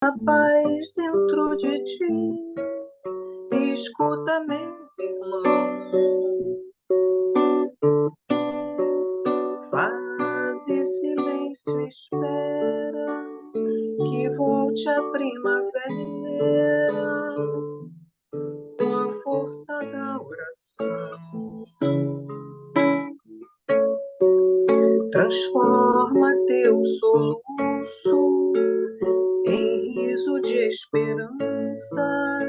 a paz dentro de ti. Escuta, meu irmão, faz silêncio, espera que volte a primavera com a força da oração. Transforma teu soluço em riso de esperança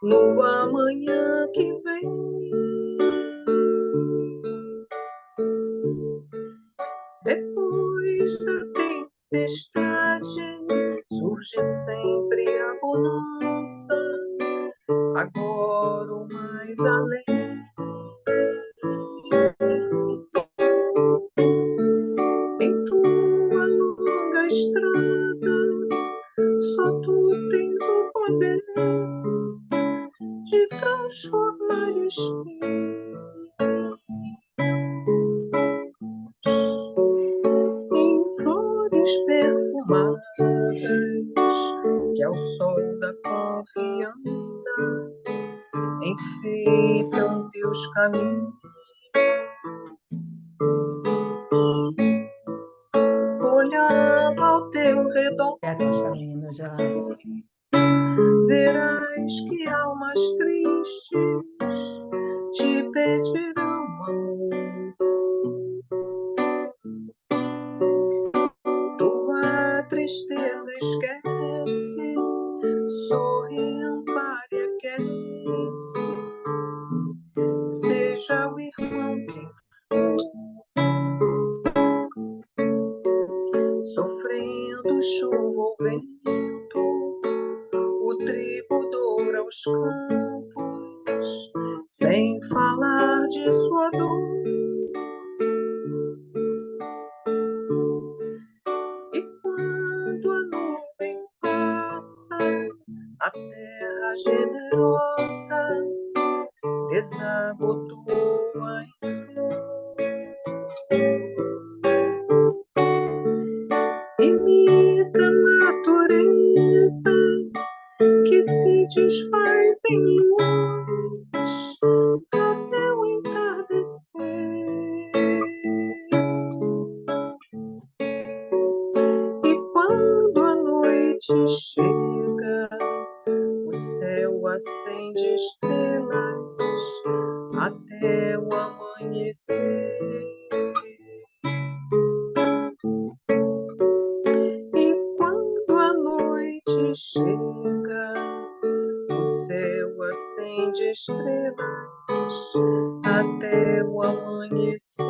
no amanhã que vem. Depois da tempestade surge sempre a bonança, agora o mais além. Em tua longa estrada só tu tens o poder de transformar espinhos em flores perfumadas que ao sol da confiança enfeitam teus caminhos. Olhando ao teu redor, verás que almas tristes te pedirão amor. Tua tristeza esquece, sorri, ampare e aquece. Seja o irmão que for, sofrendo chuva ou vento, o trigo doura os campos, sem falar de sua dor. E quando a nuvem passa, a terra generosa desabotoa em flor. Imita a natureza que se desfaz em luz até o entardecer. E quando a noite chega, o céu acende estrelas até o amanhecer. E quando a noite chega, o céu acende estrelas até o amanhecer.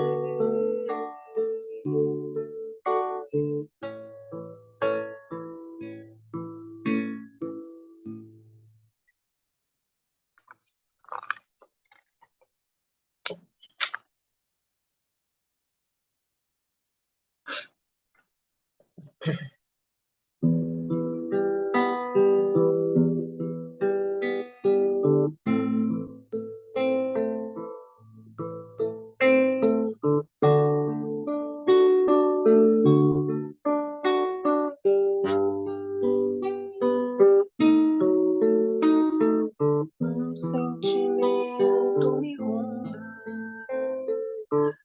Um sentimento me ronda,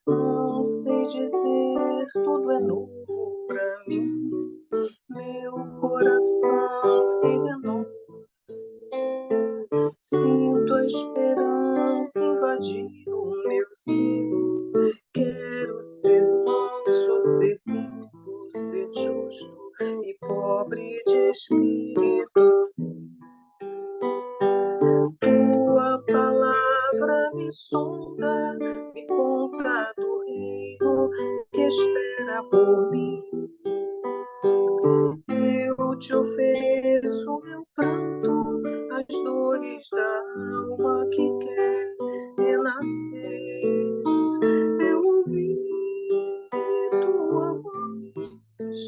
não sei dizer, tudo é novo pra mim. Meu coração se renova, sinto a esperança invadir o meu ser. Quero ser manso, ser limpo, ser justo e pobre de espírito. Tua palavra me sonda, me conta do reino que espera por mim. Eu te ofereço meu pranto, as dores da alma que quer renascer. Eu ouvi tua voz,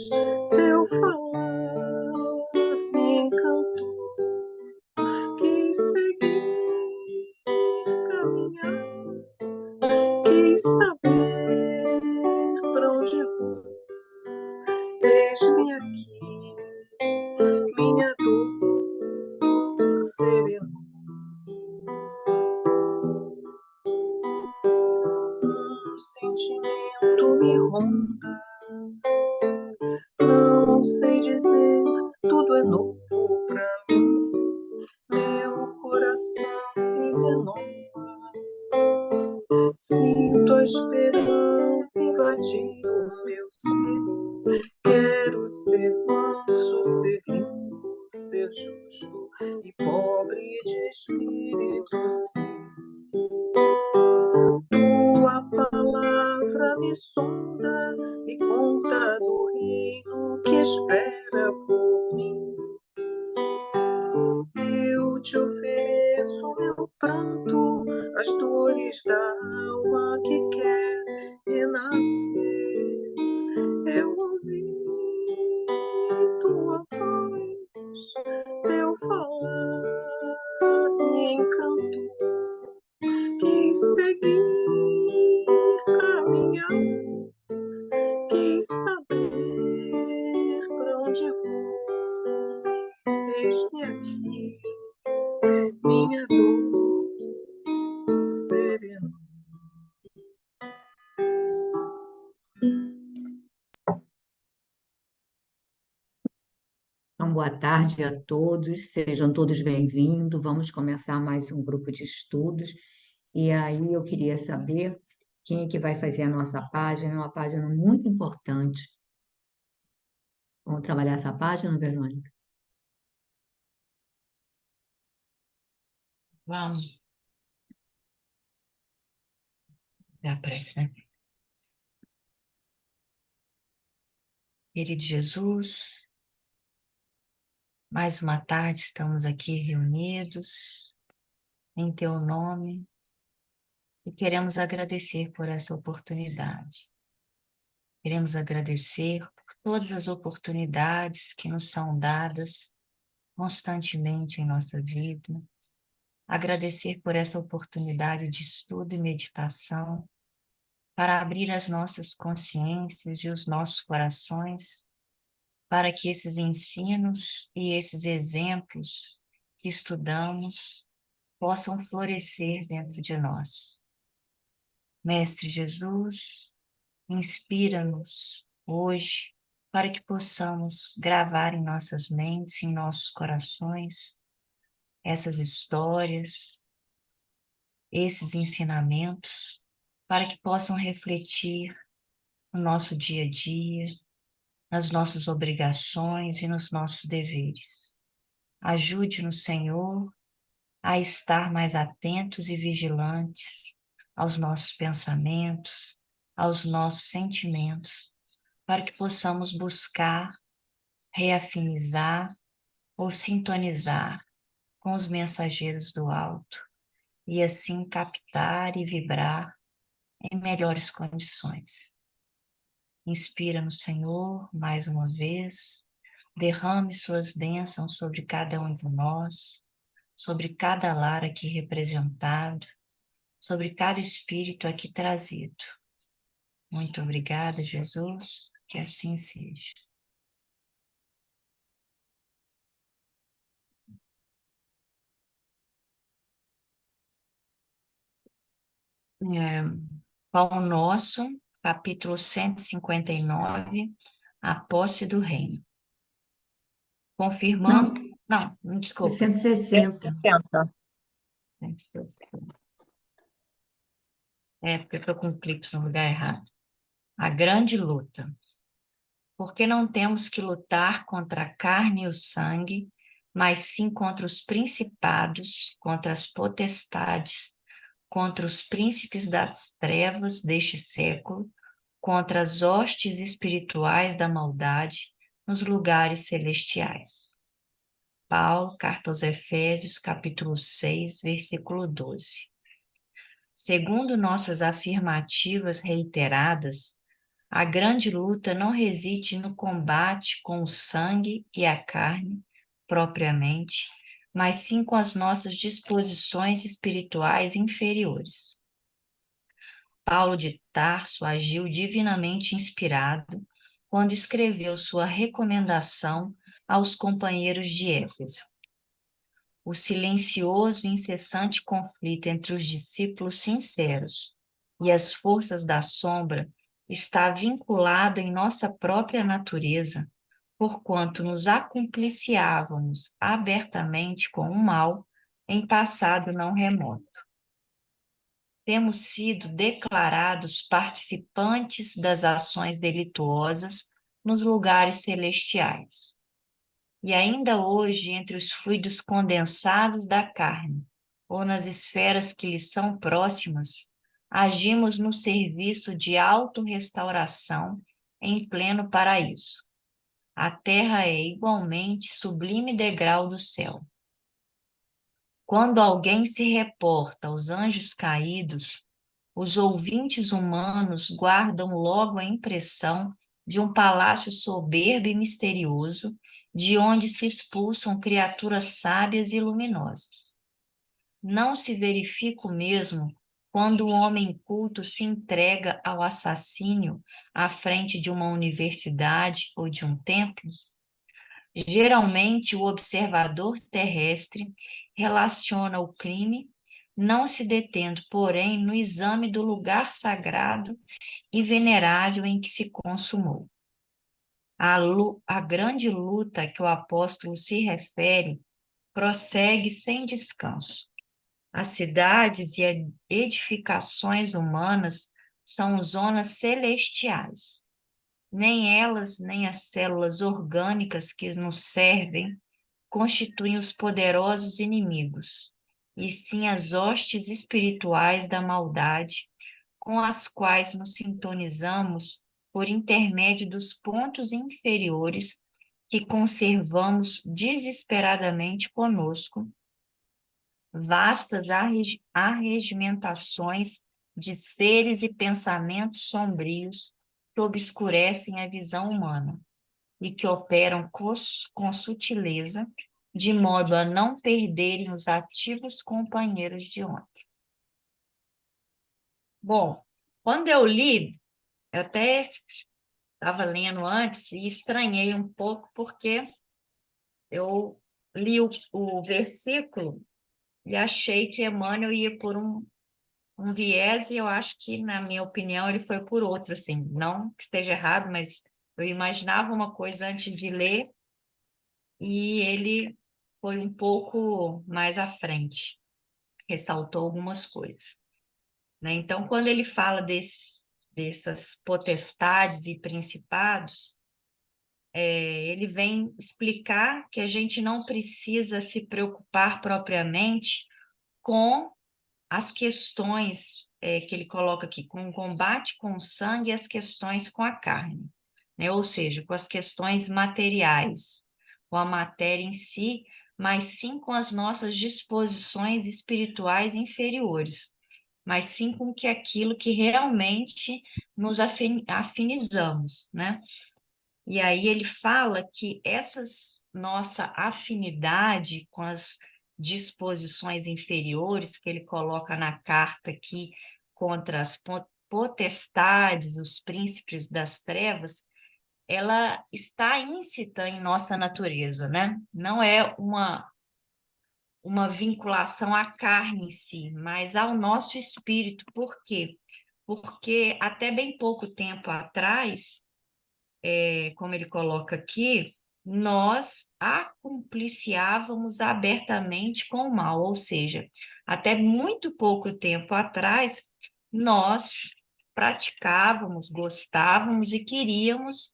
teu falar me encantou. Quis seguir, caminhar, quis saber pra onde vou. Eis-me aqui, me onda. Não sei dizer, tudo é novo pra mim. Meu coração se renova. Sinto a esperança invadir o meu ser. Quero ser manso, ser limpo, ser justo e pobre de espírito, sim. Tua palavra me sonda, me conta do reino que espera por mim. Eu te ofereço meu pranto, as dores da alma que quer renascer. Eu ouvi tua voz, teu falar me encantou. Quis seguir, caminhar, quis saber pra onde vou. Eis-me aqui, minha dor serena. Então, boa tarde a todos, sejam todos bem-vindos. Vamos começar mais um grupo de estudos. E aí eu queria saber quem é que vai fazer a nossa página, é uma página muito importante. Vamos trabalhar essa página, Verônica? Vamos. Já prece, né? Querido Jesus, mais uma tarde estamos aqui reunidos em Teu nome e queremos agradecer por essa oportunidade. Queremos agradecer por todas as oportunidades que nos são dadas constantemente em nossa vida. Agradecer por essa oportunidade de estudo e meditação para abrir as nossas consciências e os nossos corações para que esses ensinos e esses exemplos que estudamos possam florescer dentro de nós. Mestre Jesus, inspira-nos hoje para que possamos gravar em nossas mentes, em nossos corações, essas histórias, esses ensinamentos, para que possam refletir no nosso dia a dia, nas nossas obrigações e nos nossos deveres. Ajude-nos, Senhor, a estar mais atentos e vigilantes aos nossos pensamentos, aos nossos sentimentos, para que possamos buscar, reafinizar ou sintonizar com os mensageiros do alto e assim captar e vibrar em melhores condições. Inspira-nos, Senhor, mais uma vez, derrame suas bênçãos sobre cada um de nós, sobre cada lar aqui representado, sobre cada espírito aqui trazido. Muito obrigada, Jesus, que assim seja. Pão Nosso, capítulo 159, a posse do reino. Confirmando... Não, desculpa. 160. 160. Porque eu estou com clipes no lugar errado. A grande luta. Porque não temos que lutar contra a carne e o sangue, mas sim contra os principados, contra as potestades, contra os príncipes das trevas deste século, contra as hostes espirituais da maldade nos lugares celestiais. Paulo, carta aos Efésios, capítulo 6, versículo 12. Segundo nossas afirmativas reiteradas, a grande luta não reside no combate com o sangue e a carne, propriamente, mas sim com as nossas disposições espirituais inferiores. Paulo de Tarso agiu divinamente inspirado quando escreveu sua recomendação aos companheiros de Éfeso. O silencioso e incessante conflito entre os discípulos sinceros e as forças da sombra está vinculado em nossa própria natureza, porquanto nos acumpliciávamos abertamente com o mal em passado não remoto. Temos sido declarados participantes das ações delituosas nos lugares celestiais. E ainda hoje, entre os fluidos condensados da carne, ou nas esferas que lhes são próximas, agimos no serviço de autorrestauração em pleno paraíso. A terra é igualmente sublime degrau do céu. Quando alguém se reporta aos anjos caídos, os ouvintes humanos guardam logo a impressão de um palácio soberbo e misterioso, de onde se expulsam criaturas sábias e luminosas. Não se verifica o mesmo quando o homem culto se entrega ao assassínio à frente de uma universidade ou de um templo? Geralmente, o observador terrestre relaciona o crime, não se detendo, porém, no exame do lugar sagrado e venerável em que se consumou. A grande luta que o apóstolo se refere prossegue sem descanso. As cidades e edificações humanas são zonas celestiais. Nem elas, nem as células orgânicas que nos servem constituem os poderosos inimigos, e sim as hostes espirituais da maldade, com as quais nos sintonizamos por intermédio dos pontos inferiores que conservamos desesperadamente conosco, vastas arregimentações de seres e pensamentos sombrios que obscurecem a visão humana e que operam com sutileza, de modo a não perderem os ativos companheiros de ontem. Bom, quando eu li, eu até estava lendo antes e estranhei um pouco, porque eu li o versículo e achei que Emmanuel ia por um viés, e eu acho que, na minha opinião, ele foi por outro, assim, não que esteja errado, mas eu imaginava uma coisa antes de ler e ele foi um pouco mais à frente, ressaltou algumas coisas, né? Então, quando ele fala dessas potestades e principados, ele vem explicar que a gente não precisa se preocupar propriamente com as questões que ele coloca aqui, com o combate com o sangue e as questões com a carne, né? Ou seja, com as questões materiais, com a matéria em si, mas sim com as nossas disposições espirituais inferiores, mas sim com aquilo que realmente nos afinizamos, né? E aí ele fala que essas nossa afinidade com as disposições inferiores que ele coloca na carta aqui contra as potestades, os príncipes das trevas, ela está íncita em nossa natureza, né? Não é uma vinculação à carne em si, mas ao nosso espírito. Por quê? Porque até bem pouco tempo atrás, como ele coloca aqui, nós acumpliciávamos abertamente com o mal, ou seja, até muito pouco tempo atrás, nós praticávamos, gostávamos e queríamos,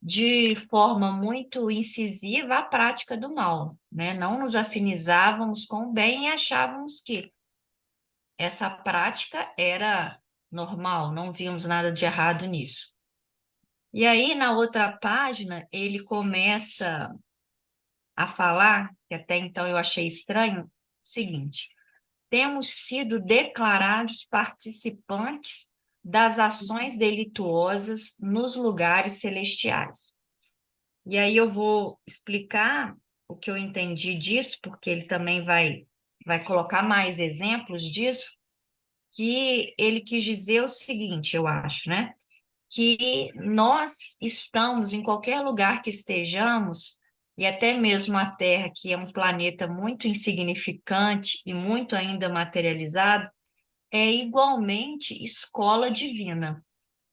de forma muito incisiva, a prática do mal, né? Não nos afinizávamos com o bem e achávamos que essa prática era normal, não víamos nada de errado nisso. E aí, na outra página, ele começa a falar, que até então eu achei estranho, o seguinte: temos sido declarados participantes das ações delituosas nos lugares celestiais. E aí eu vou explicar o que eu entendi disso, porque ele também vai colocar mais exemplos disso, que ele quis dizer o seguinte, eu acho, né? Que nós estamos em qualquer lugar que estejamos, e até mesmo a Terra, que é um planeta muito insignificante e muito ainda materializado, é igualmente escola divina.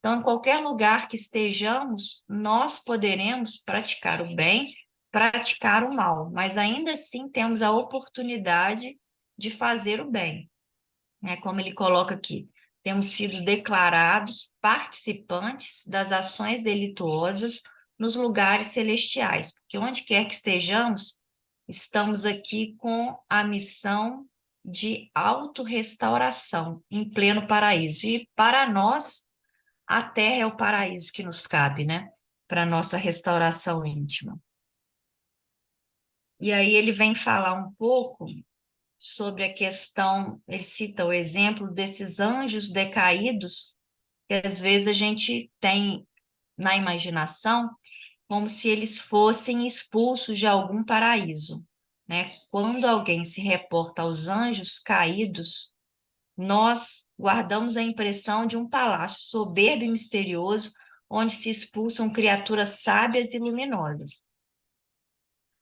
Então, em qualquer lugar que estejamos, nós poderemos praticar o bem, praticar o mal, mas ainda assim temos a oportunidade de fazer o bem, né? Como ele coloca aqui, temos sido declarados participantes das ações delituosas nos lugares celestiais, porque onde quer que estejamos, estamos aqui com a missão de autorrestauração em pleno paraíso. E para nós, a terra é o paraíso que nos cabe, né? Para nossa restauração íntima. E aí ele vem falar um pouco sobre a questão, ele cita o exemplo desses anjos decaídos, que às vezes a gente tem na imaginação como se eles fossem expulsos de algum paraíso, né? Quando alguém se reporta aos anjos caídos, nós guardamos a impressão de um palácio soberbo e misterioso, onde se expulsam criaturas sábias e luminosas.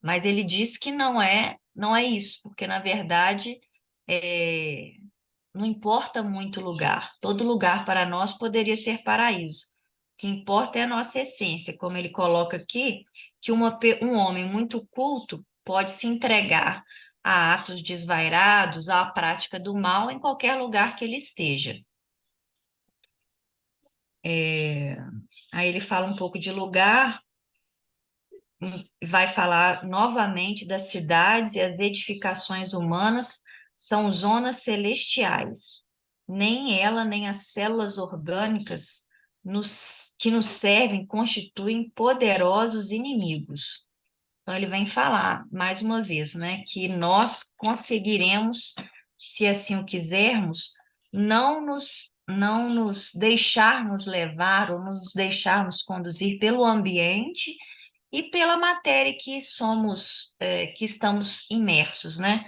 Mas ele diz que não é isso, porque na verdade não importa muito o lugar. Todo lugar para nós poderia ser paraíso. O que importa é a nossa essência, como ele coloca aqui, que um homem muito culto pode se entregar a atos desvairados, à prática do mal em qualquer lugar que ele esteja. Aí ele fala um pouco de lugar, vai falar novamente das cidades e as edificações humanas são zonas celestiais. Nem ela, nem as células orgânicas que nos servem constituem poderosos inimigos. Então, ele vem falar, mais uma vez, né, que nós conseguiremos, se assim o quisermos, não nos deixarmos levar ou nos deixarmos conduzir pelo ambiente e pela matéria que que estamos imersos, né?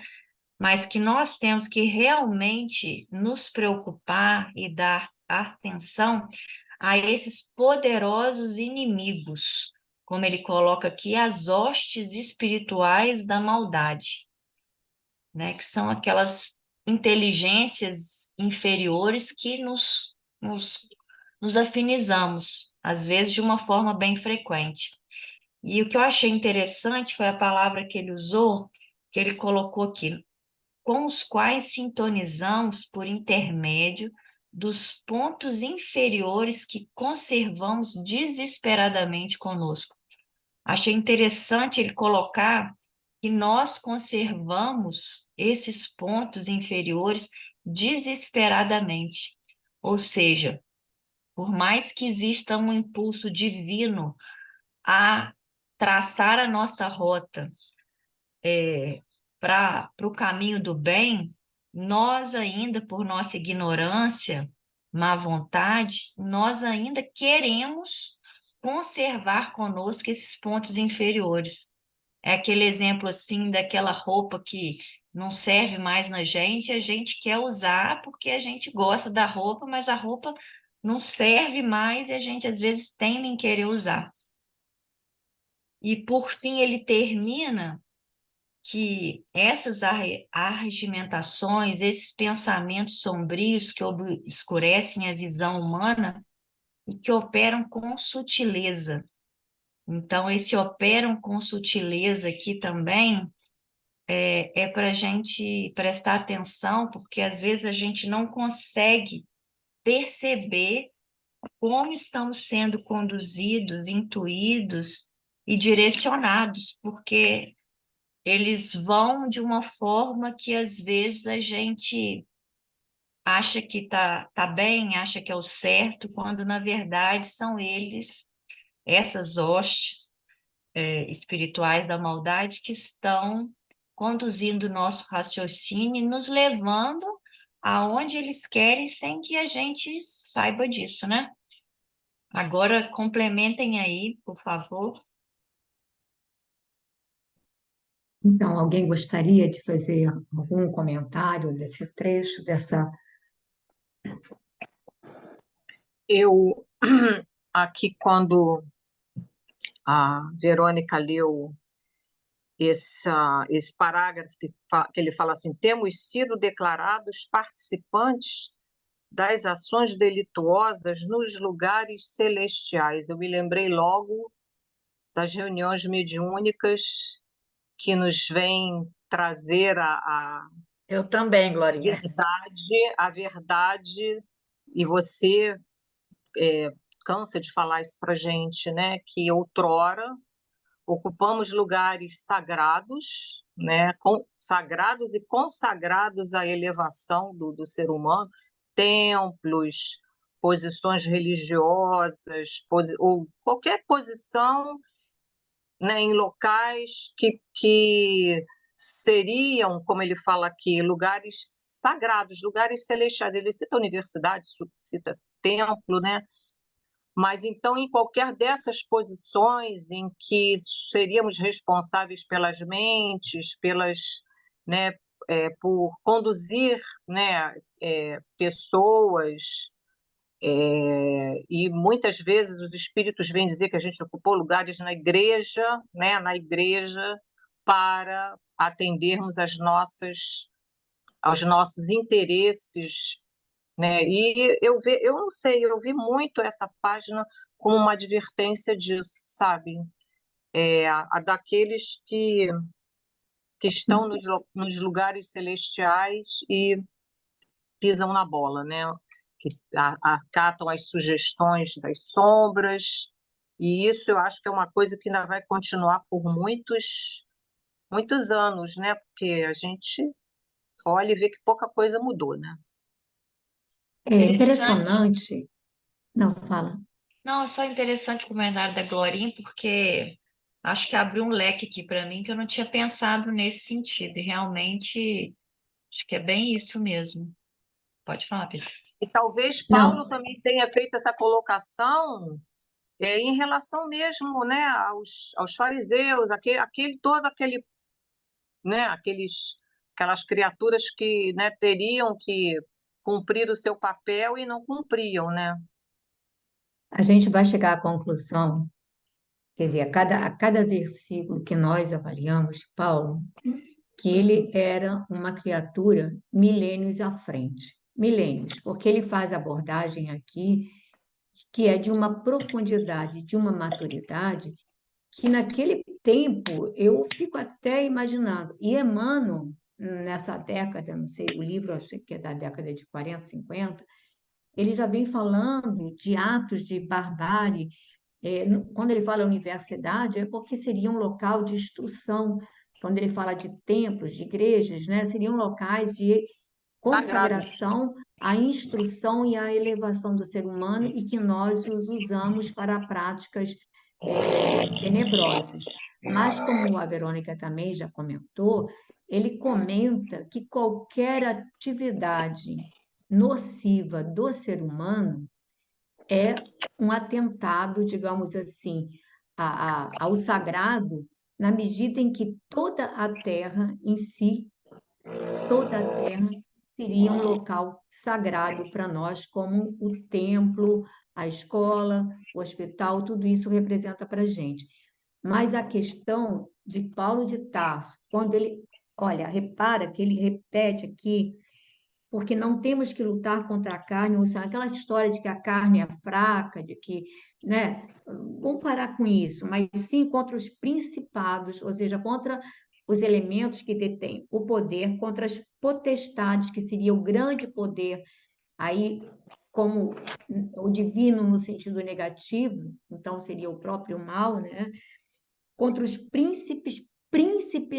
Mas que nós temos que realmente nos preocupar e dar atenção a esses poderosos inimigos, como ele coloca aqui, as hostes espirituais da maldade, né? Que são aquelas inteligências inferiores que nos afinizamos, às vezes de uma forma bem frequente. E o que eu achei interessante foi a palavra que ele usou, que ele colocou aqui, com os quais sintonizamos por intermédio dos pontos inferiores que conservamos desesperadamente conosco. Achei interessante ele colocar que nós conservamos esses pontos inferiores desesperadamente. Ou seja, por mais que exista um impulso divino a traçar a nossa rota para o caminho do bem, nós ainda, por nossa ignorância, má vontade, nós ainda queremos conservar conosco esses pontos inferiores. É aquele exemplo assim daquela roupa que não serve mais na gente, a gente quer usar porque a gente gosta da roupa, mas a roupa não serve mais e a gente às vezes tem em querer usar. E por fim ele termina que essas arregimentações, esses pensamentos sombrios que obscurecem a visão humana e que operam com sutileza. Então, esse operam com sutileza aqui também é para a gente prestar atenção, porque às vezes a gente não consegue perceber como estamos sendo conduzidos, intuídos e direcionados, porque eles vão de uma forma que às vezes a gente acha que tá bem, acha que é o certo, quando na verdade são eles, essas hostes espirituais da maldade, que estão conduzindo o nosso raciocínio e nos levando aonde eles querem sem que a gente saiba disso, né? Agora complementem aí, por favor. Então, alguém gostaria de fazer algum comentário desse trecho, dessa. Eu, aqui, quando a Verônica leu esse parágrafo que ele fala assim: temos sido declarados participantes das ações delituosas nos lugares celestiais. Eu me lembrei logo das reuniões mediúnicas que nos vêm trazer Eu também, Glorinha. a verdade, e você cansa de falar isso para gente, né? Que outrora ocupamos lugares sagrados, né? Sagrados e consagrados à elevação do ser humano, templos, posições religiosas, ou qualquer posição, né, em locais que seriam, como ele fala aqui, lugares sagrados, lugares celestiais. Ele cita universidade, cita templo, né? Mas então, em qualquer dessas posições em que seríamos responsáveis pelas mentes, né, por conduzir, né, pessoas, e muitas vezes os espíritos vêm dizer que a gente ocupou lugares na igreja, né, para atendermos aos nossos interesses, né? E eu não sei, eu vi muito essa página como uma advertência disso, sabe? A daqueles que estão nos lugares celestiais e pisam na bola, né? Que acatam as sugestões das sombras, e isso eu acho que é uma coisa que ainda vai continuar por muitos anos, né? Porque a gente olha e vê que pouca coisa mudou, né? É Interessante. impressionante. Não, fala. Não, é só interessante o comentário da Glorinha, porque acho que abriu um leque aqui para mim que eu não tinha pensado nesse sentido. E realmente, acho que é bem isso mesmo. Pode falar, Pedro. E talvez Paulo Não, também tenha feito essa colocação em relação mesmo, né, aos fariseus, todo aquele, né, aquelas criaturas que, né, teriam que cumprir o seu papel e não cumpriam, né? a gente vai chegar à conclusão, quer dizer, a cada versículo que nós avaliamos, Paulo, que ele era uma criatura milênios à frente. Milênios, porque ele faz abordagem aqui que é de uma profundidade, de uma maturidade, que naquele tempo eu fico até imaginando. E Emmanuel, nessa década, não sei, o livro acho que é da década de 40, 50, ele já vem falando de atos de barbárie. Quando ele fala universidade, é porque seria um local de instrução. Quando ele fala de templos, de igrejas, né, seriam locais de Sagrados. consagração à instrução e à elevação do ser humano e que nós os usamos para práticas tenebrosas. Mas, como a Verônica também já comentou, ele comenta que qualquer atividade nociva do ser humano é um atentado, digamos assim, ao sagrado, na medida em que toda a terra em si, toda a terra seria um local sagrado para nós, como o templo, a escola, o hospital, tudo isso representa para a gente. Mas a questão de Paulo de Tarso, quando ele, olha, repara que ele repete aqui, porque não temos que lutar contra a carne, ou seja, aquela história de que a carne é fraca, de que, né, vamos parar com isso, mas sim contra os principados, ou seja, contra os elementos que detêm o poder, contra as potestades, que seria o grande poder, aí como o divino no sentido negativo, então seria o próprio mal, né? Contra os príncipes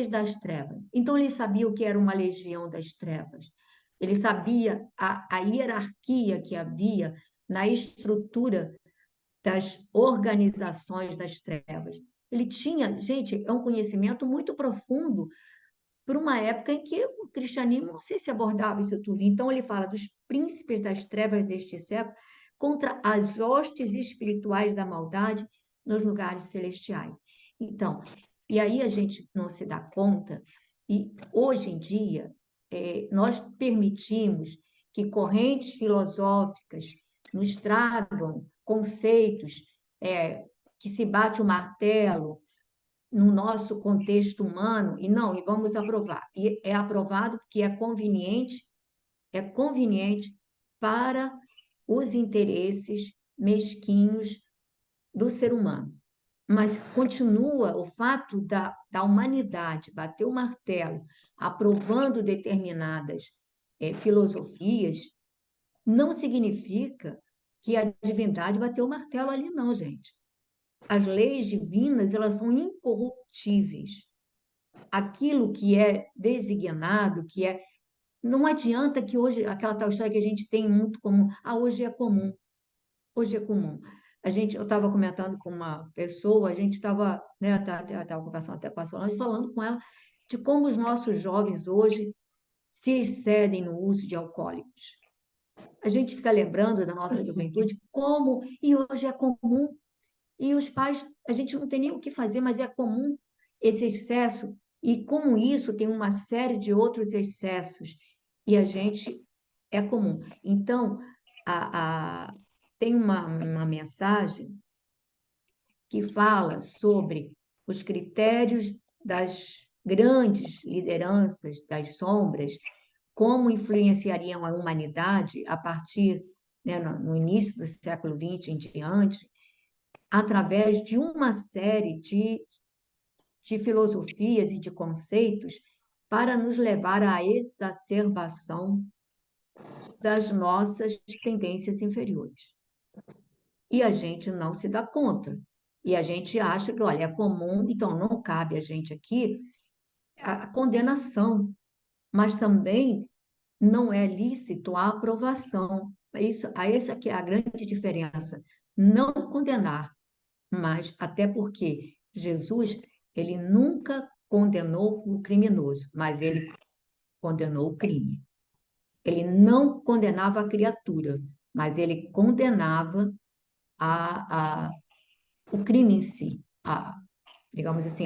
das trevas. Então ele sabia o que era uma legião das trevas. Ele sabia a hierarquia que havia na estrutura das organizações das trevas. Ele tinha, gente, é um conhecimento muito profundo para uma época em que o cristianismo não sei se abordava isso tudo. Então ele fala dos príncipes das trevas deste século contra as hostes espirituais da maldade nos lugares celestiais. Então, e aí a gente não se dá conta, e hoje em dia nós permitimos que correntes filosóficas nos tragam conceitos que se bate o martelo no nosso contexto humano, e não, e vamos aprovar. E é aprovado porque é conveniente para os interesses mesquinhos do ser humano. Mas continua o fato da humanidade bater o martelo, aprovando determinadas filosofias, não significa que a divindade bateu o martelo ali, não, gente. As leis divinas, elas são incorruptíveis. Aquilo que é designado, que é... Não adianta que hoje, aquela tal história que a gente tem muito comum, hoje é comum. Hoje é comum. Eu estava comentando com uma pessoa, a gente estava, né, estava conversando até com a Solange, falando com ela de como os nossos jovens hoje se excedem no uso de alcoólicos. A gente fica lembrando da nossa juventude como, e hoje é comum, e os pais, a gente não tem nem o que fazer, mas é comum esse excesso, e como isso tem uma série de outros excessos, e a gente é comum. Então, tem uma mensagem que fala sobre os critérios das grandes lideranças das sombras, como influenciariam a humanidade a partir, né, no início do século XX em diante, através de uma série de filosofias e de conceitos para nos levar à exacerbação das nossas tendências inferiores. E a gente não se dá conta. E a gente acha que, olha, é comum, então não cabe a gente aqui a condenação, mas também não é lícito a aprovação. Essa que é a grande diferença. Não condenar, mas até porque Jesus, ele nunca condenou o criminoso, mas ele condenou o crime. Ele não condenava a criatura, mas ele condenava a, a, o crime em si, digamos assim,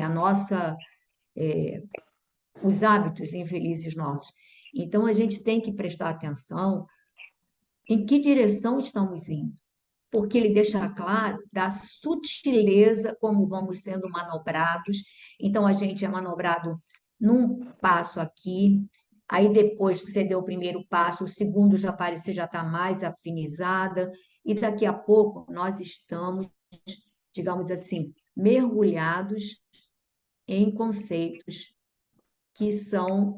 os hábitos infelizes nossos. Então, a gente tem que prestar atenção em que direção estamos indo, porque ele deixa claro da sutileza como vamos sendo manobrados. Então, a gente é manobrado num passo aqui, aí depois que você deu o primeiro passo, o segundo já parece já está mais afinizada, e daqui a pouco nós estamos, digamos assim, mergulhados em conceitos que são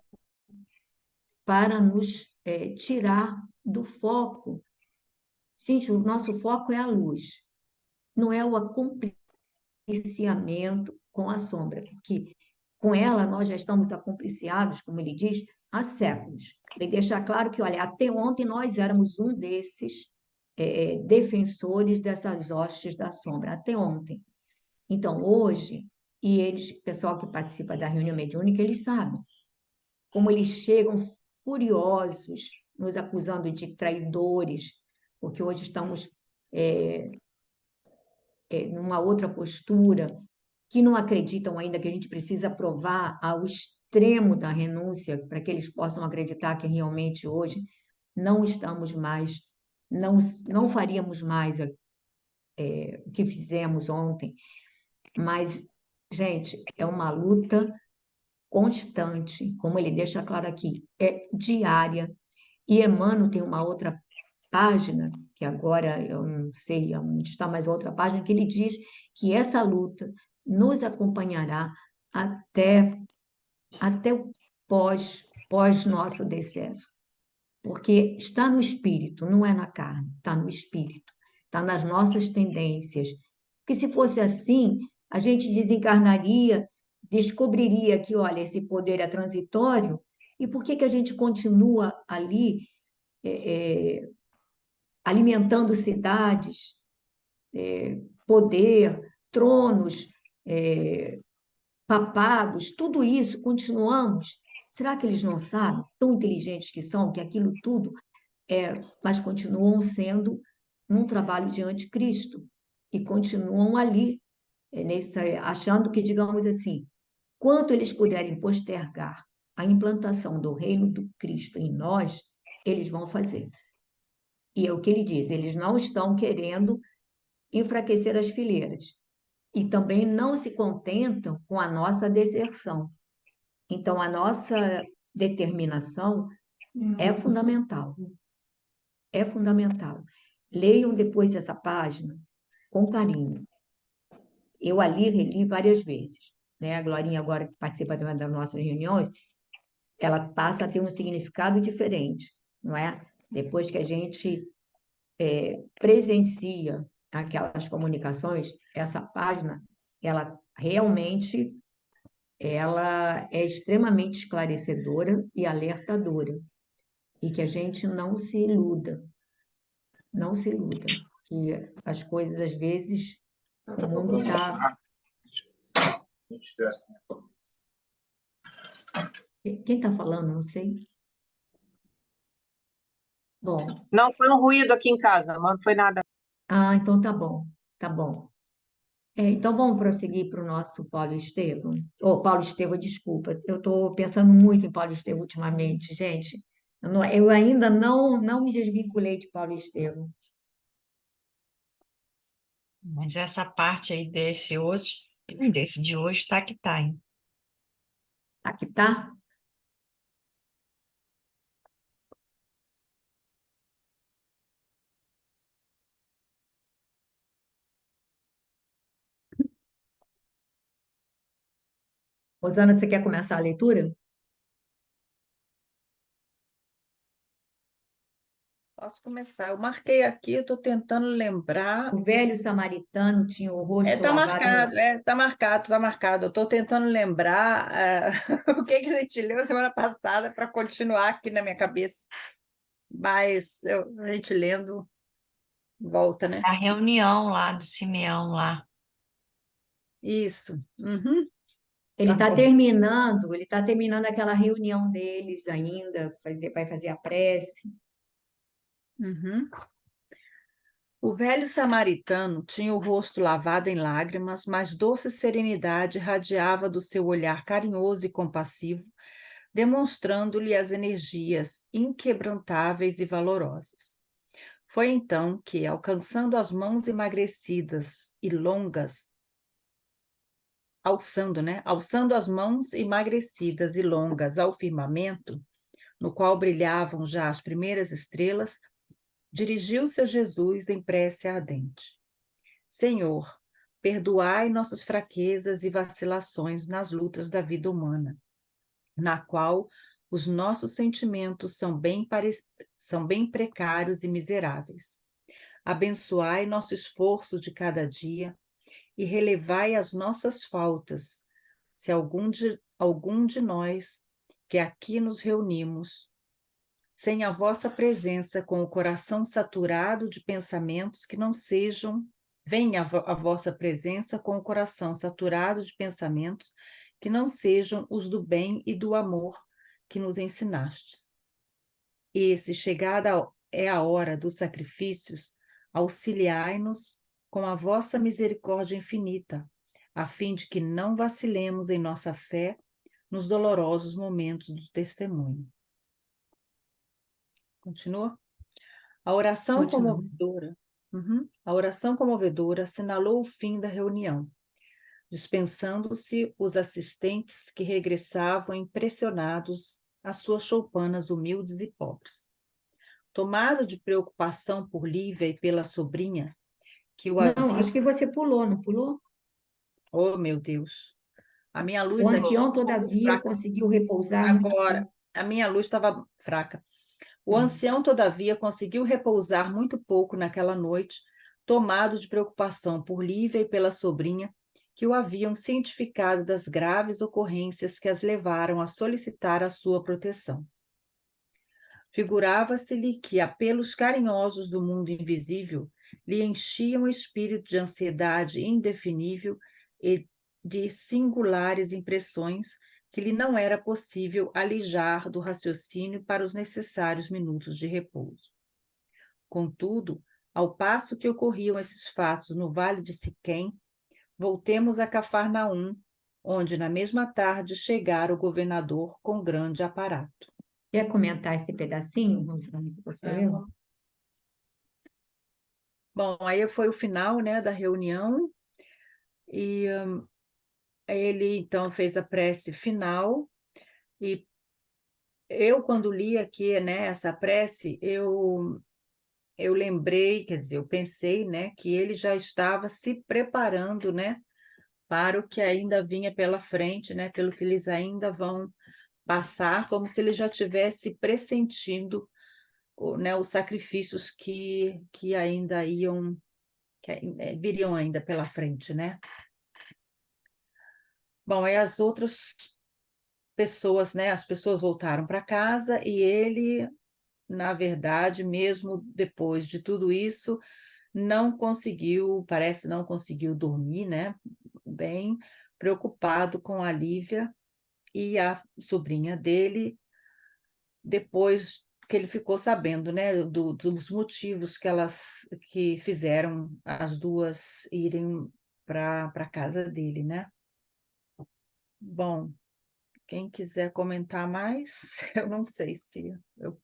para nos tirar do foco. Gente, o nosso foco é a luz, não é o acompliciamento com a sombra, porque com ela nós já estamos acompliciados, como ele diz, há séculos. Ele deixa claro que, olha, até ontem nós éramos um desses defensores dessas hostes da sombra, até ontem. Então, hoje, e eles, o pessoal que participa da reunião mediúnica, eles sabem como eles chegam furiosos, nos acusando de traidores, porque hoje estamos numa outra postura, que não acreditam ainda que a gente precisa provar ao extremo da renúncia para que eles possam acreditar que realmente hoje não estamos mais, não faríamos mais o que fizemos ontem. Mas, gente, é uma luta constante, como ele deixa claro aqui, é diária. E Emmanuel tem uma outra página, que agora eu não sei onde está, mas outra página, que ele diz que essa luta nos acompanhará até o pós nosso decesso. Porque está no espírito, não é na carne, está no espírito, está nas nossas tendências. Porque se fosse assim, a gente desencarnaria, descobriria que, olha, esse poder é transitório, e por que a gente continua ali alimentando cidades, poder, tronos, papados, tudo isso, continuamos. Será que eles não sabem, tão inteligentes que são, que aquilo tudo mas continuam sendo um trabalho de anticristo e continuam ali, achando que, digamos assim, quanto eles puderem postergar a implantação do reino do Cristo em nós, eles vão fazer. E é o que ele diz, eles não estão querendo enfraquecer as fileiras e também não se contentam com a nossa deserção. Então, a nossa determinação é fundamental. é fundamental. Leiam depois essa página com carinho. Eu ali reli várias vezes, né? A Glorinha, agora que participa das nossas reuniões, ela passa a ter um significado diferente, não é? Depois que a gente presencia aquelas comunicações, essa página, ela realmente ela é extremamente esclarecedora e alertadora, e que a gente não se iluda, não se iluda, que as coisas às vezes o mundo está. Quem está falando? Não sei. Bom, Não, foi um ruído aqui em casa, mas não foi nada. então tá bom, tá bom. Então vamos prosseguir para o nosso Paulo Estevam. Ou Paulo Estevam, desculpa, eu estou pensando muito em Paulo Estevam ultimamente, gente. Eu ainda não me desvinculei de Paulo Estevam. Mas essa parte aí desse de hoje, tá que tá, hein? Aqui tá? Rosana, você quer começar a leitura? Posso começar. Eu marquei aqui, eu estou tentando lembrar. O velho samaritano tinha o rosto Tá lavado em marcado, tá marcado, tá marcado. Eu estou tentando lembrar o que que a gente leu semana passada para continuar aqui na minha cabeça. Mas a gente lendo, volta, né? A reunião lá do Simeão lá. Isso. Uhum. Ele Tá está bom. terminando aquela reunião deles ainda, vai fazer a prece. Uhum. O velho samaritano tinha o rosto lavado em lágrimas, mas doce serenidade radiava do seu olhar carinhoso e compassivo, demonstrando-lhe as energias inquebrantáveis e valorosas. Foi então que, alcançando as mãos emagrecidas e longas, alçando as mãos emagrecidas e longas ao firmamento, no qual brilhavam já as primeiras estrelas, dirigiu-se a Jesus em prece ardente. Senhor, perdoai nossas fraquezas e vacilações nas lutas da vida humana, na qual os nossos sentimentos são bem precários e miseráveis. Abençoai nosso esforço de cada dia e relevai as nossas faltas, se algum de nós que aqui nos reunimos, sem a vossa presença, com o coração saturado de pensamentos que não sejam, venha a vossa presença com o coração saturado de pensamentos que não sejam os do bem e do amor que nos ensinastes. E, se chegada é a hora dos sacrifícios, auxiliai-nos com a vossa misericórdia infinita, a fim de que não vacilemos em nossa fé nos dolorosos momentos do testemunho. Continua? A oração Continua. comovedora, a oração comovedora assinalou o fim da reunião, dispensando-se os assistentes que regressavam impressionados às suas choupanas humildes e pobres. Tomado de preocupação por Lívia e pela sobrinha, que o Não, havia... acho que você pulou, não pulou? Oh, meu Deus! A minha O luz aqui ancião, estava muito todavia, fraca. conseguiu repousar muito Agora, pouco. a minha luz estava fraca. O Tá. ancião, todavia, conseguiu repousar muito pouco naquela noite, tomado de preocupação por Lívia e pela sobrinha, que o haviam cientificado das graves ocorrências que as levaram a solicitar a sua proteção. Figurava-se-lhe que apelos carinhosos do mundo invisível lhe enchiam o espírito de ansiedade indefinível e de singulares impressões que lhe não era possível alijar do raciocínio para os necessários minutos de repouso. Contudo, ao passo que ocorriam esses fatos no vale de Siquém, voltemos a Cafarnaum, onde na mesma tarde chegara o governador com grande aparato. Quer comentar esse pedacinho, Rosana, que você leu? Bom, aí foi o final, né, da reunião, e ele então fez a prece final, e eu, quando li aqui, né, essa prece, eu eu lembrei, quer dizer, eu pensei, né, que ele já estava se preparando, né, para o que ainda vinha pela frente, né, pelo que eles ainda vão passar, como se ele já tivesse pressentindo, né, os sacrifícios que ainda iam, viriam ainda pela frente, né? Bom, aí as outras pessoas, né, as pessoas voltaram para casa e ele, na verdade, mesmo depois de tudo isso, não conseguiu, parece não conseguiu dormir, né? Bem preocupado com a Lívia e a sobrinha dele, depois que ele ficou sabendo, né, dos motivos que fizeram as duas irem para a casa dele, né? Bom, quem quiser comentar mais, eu não sei se eu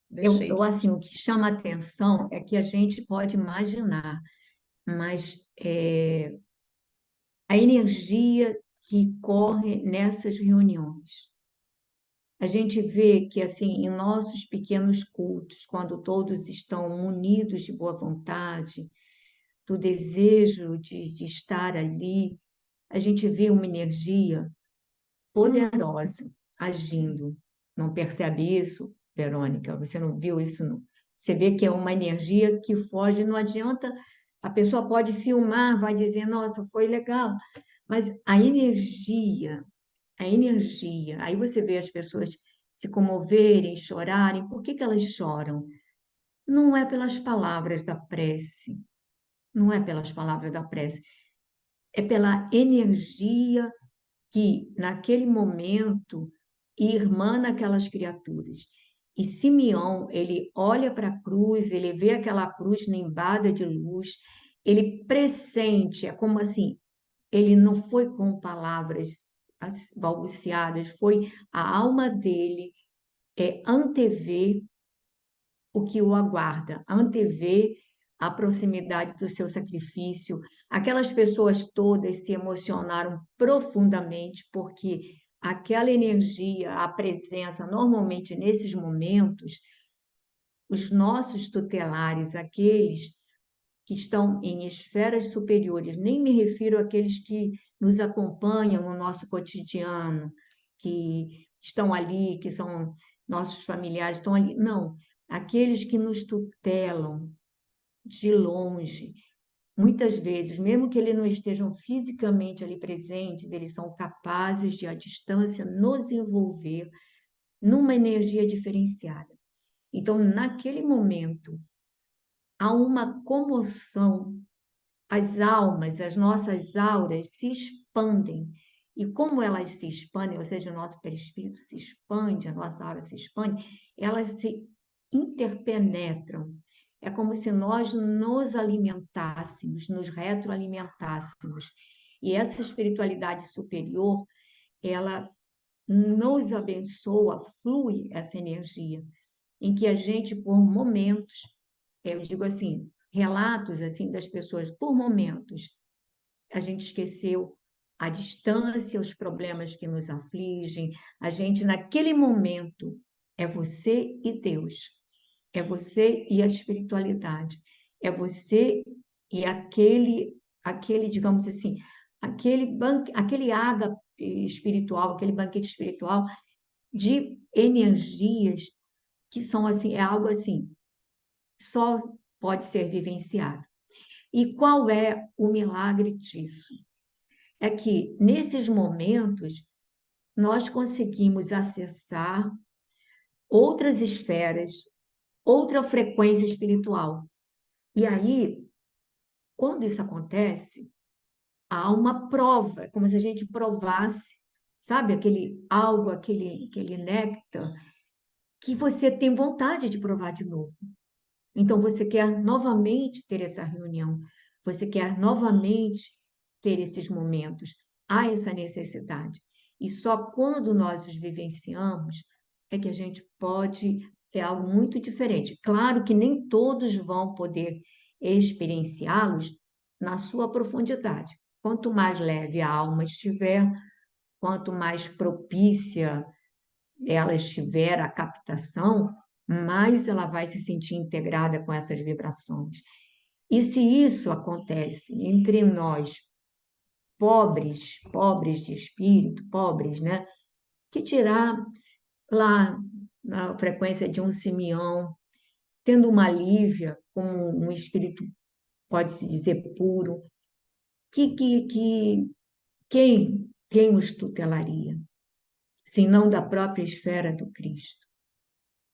deixei. Assim, o que chama atenção é que a gente pode imaginar, mas a energia que corre nessas reuniões. A gente vê que, assim, em nossos pequenos cultos, quando todos estão munidos de boa vontade, do desejo de estar ali, a gente vê uma energia poderosa agindo. Não percebe isso, Verônica? Você não viu isso? Não? Você vê que é uma energia que foge, não adianta. A pessoa pode filmar, vai dizer, nossa, foi legal, mas a energia, aí você vê as pessoas se comoverem, chorarem. Por que que elas choram? Não é pelas palavras da prece, não é pelas palavras da prece, é pela energia que, naquele momento, irmana aquelas criaturas. E Simeão, ele olha para a cruz, ele vê aquela cruz nimbada de luz, ele pressente, é como assim, ele não foi com palavras balbuciadas, foi a alma dele antever o que o aguarda, antever a proximidade do seu sacrifício. Aquelas pessoas todas se emocionaram profundamente porque aquela energia, a presença, normalmente nesses momentos, os nossos tutelares, aqueles que estão em esferas superiores, nem me refiro àqueles que nos acompanham no nosso cotidiano, que estão ali, que são nossos familiares, estão ali. Não, aqueles que nos tutelam de longe. Muitas vezes, mesmo que eles não estejam fisicamente ali presentes, eles são capazes de, à distância, nos envolver numa energia diferenciada. Então, naquele momento, há uma comoção, as almas, as nossas auras se expandem. E como elas se expandem, ou seja, o nosso perispírito se expande, a nossa aura se expande, elas se interpenetram. É como se nós nos alimentássemos, nos retroalimentássemos. E essa espiritualidade superior, ela nos abençoa, flui essa energia, em que a gente, por momentos, eu digo assim, relatos assim das pessoas, por momentos, a gente esqueceu a distância, os problemas que nos afligem, a gente naquele momento é você e Deus, é você e a espiritualidade, é você e aquele, digamos assim, aquele ágape espiritual, aquele banquete espiritual de energias que são assim, é algo assim, só pode ser vivenciado. E qual é o milagre disso? É que nesses momentos nós conseguimos acessar outras esferas, outra frequência espiritual. E aí, quando isso acontece, há uma prova, é como se a gente provasse, sabe, aquele algo, aquele néctar, que você tem vontade de provar de novo. Então, você quer novamente ter essa reunião, você quer novamente ter esses momentos. Há essa necessidade. E só quando nós os vivenciamos é que a gente pode ter algo muito diferente. Claro que nem todos vão poder experienciá-los na sua profundidade. Quanto mais leve a alma estiver, quanto mais propícia ela estiver à captação, mais ela vai se sentir integrada com essas vibrações. E se isso acontece entre nós, pobres de espírito, pobres, né? Que dirá lá na frequência de um Simeão, tendo uma Lívia, com um espírito, pode-se dizer, puro, que quem os tutelaria, se não da própria esfera do Cristo?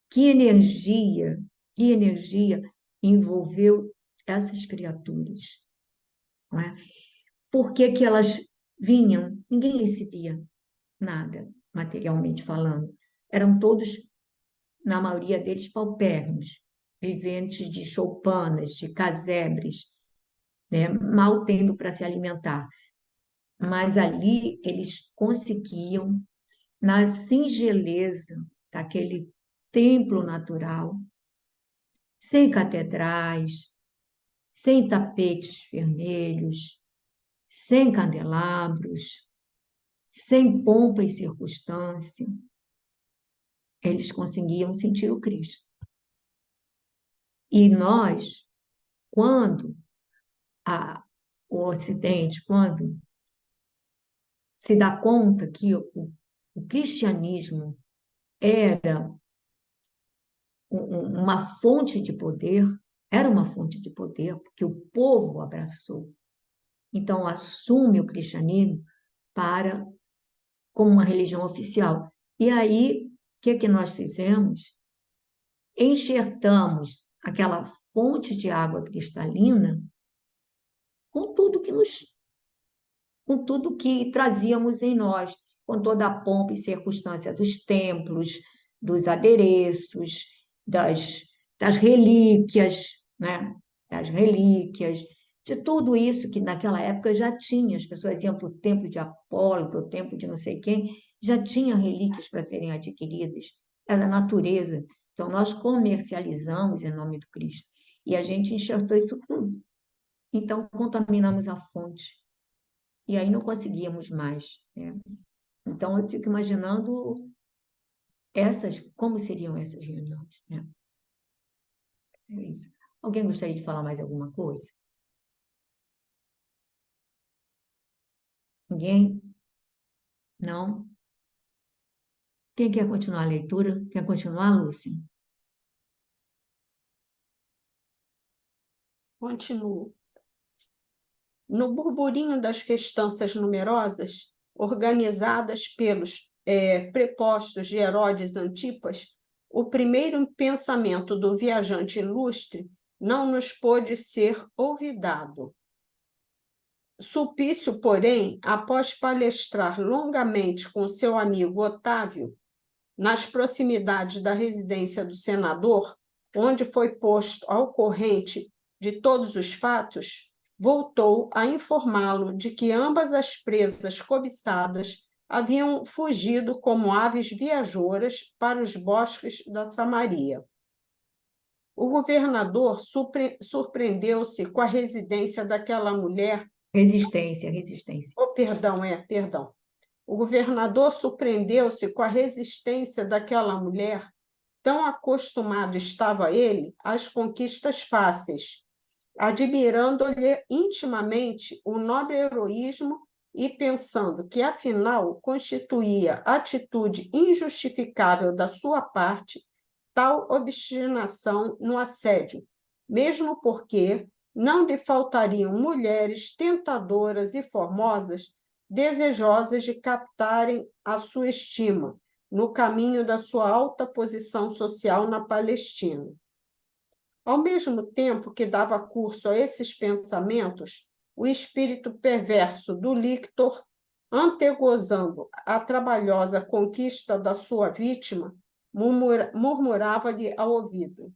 Que energia, que energia envolveu essas criaturas, não é? Por que que elas vinham? Ninguém recebia nada, materialmente falando. Eram todos, na maioria deles, paupérrimos, viventes de choupanas, de casebres, né? Mal tendo para se alimentar. Mas ali eles conseguiam, na singeleza daquele templo natural, sem catedrais, sem tapetes vermelhos, sem candelabros, sem pompa e circunstância, eles conseguiam sentir o Cristo. E nós, quando o Ocidente, quando se dá conta que o cristianismo era uma fonte de poder, era uma fonte de poder, porque o povo abraçou. Então, assume o cristianismo como uma religião oficial. E aí, o que nós fizemos? Enxertamos aquela fonte de água cristalina com com tudo que trazíamos em nós, com toda a pompa e circunstância dos templos, dos adereços, das relíquias, né? Das relíquias, de tudo isso que naquela época já tinha. As pessoas iam para o templo de Apolo, para o templo de não sei quem, já tinha relíquias para serem adquiridas. Era a natureza. Então, nós comercializamos em nome do Cristo. E a gente enxertou isso tudo. Então, contaminamos a fonte. E aí não conseguíamos mais, né? Então, eu fico imaginando como seriam essas reuniões, né? É isso. Alguém gostaria de falar mais alguma coisa? Ninguém? Não? Quem quer continuar a leitura? Quer continuar, Lúcia? Continuo. No burburinho das festanças numerosas, organizadas pelos prepostos de Herodes Antipas, o primeiro pensamento do viajante ilustre não nos pôde ser olvidado. Sulpício, porém, após palestrar longamente com seu amigo Otávio, nas proximidades da residência do senador, onde foi posto ao corrente de todos os fatos, voltou a informá-lo de que ambas as presas cobiçadas haviam fugido como aves viajoras para os bosques da Samaria. O governador surpreendeu-se com a residência daquela mulher. Resistência. Perdão. O governador surpreendeu-se com a resistência daquela mulher. Tão acostumado estava ele às conquistas fáceis, admirando-lhe intimamente o nobre heroísmo e pensando que, afinal, constituía atitude injustificável da sua parte tal obstinação no assédio, mesmo porque não lhe faltariam mulheres tentadoras e formosas, desejosas de captarem a sua estima no caminho da sua alta posição social na Palestina. Ao mesmo tempo que dava curso a esses pensamentos, o espírito perverso do lictor, antegozando a trabalhosa conquista da sua vítima, murmurava-lhe ao ouvido: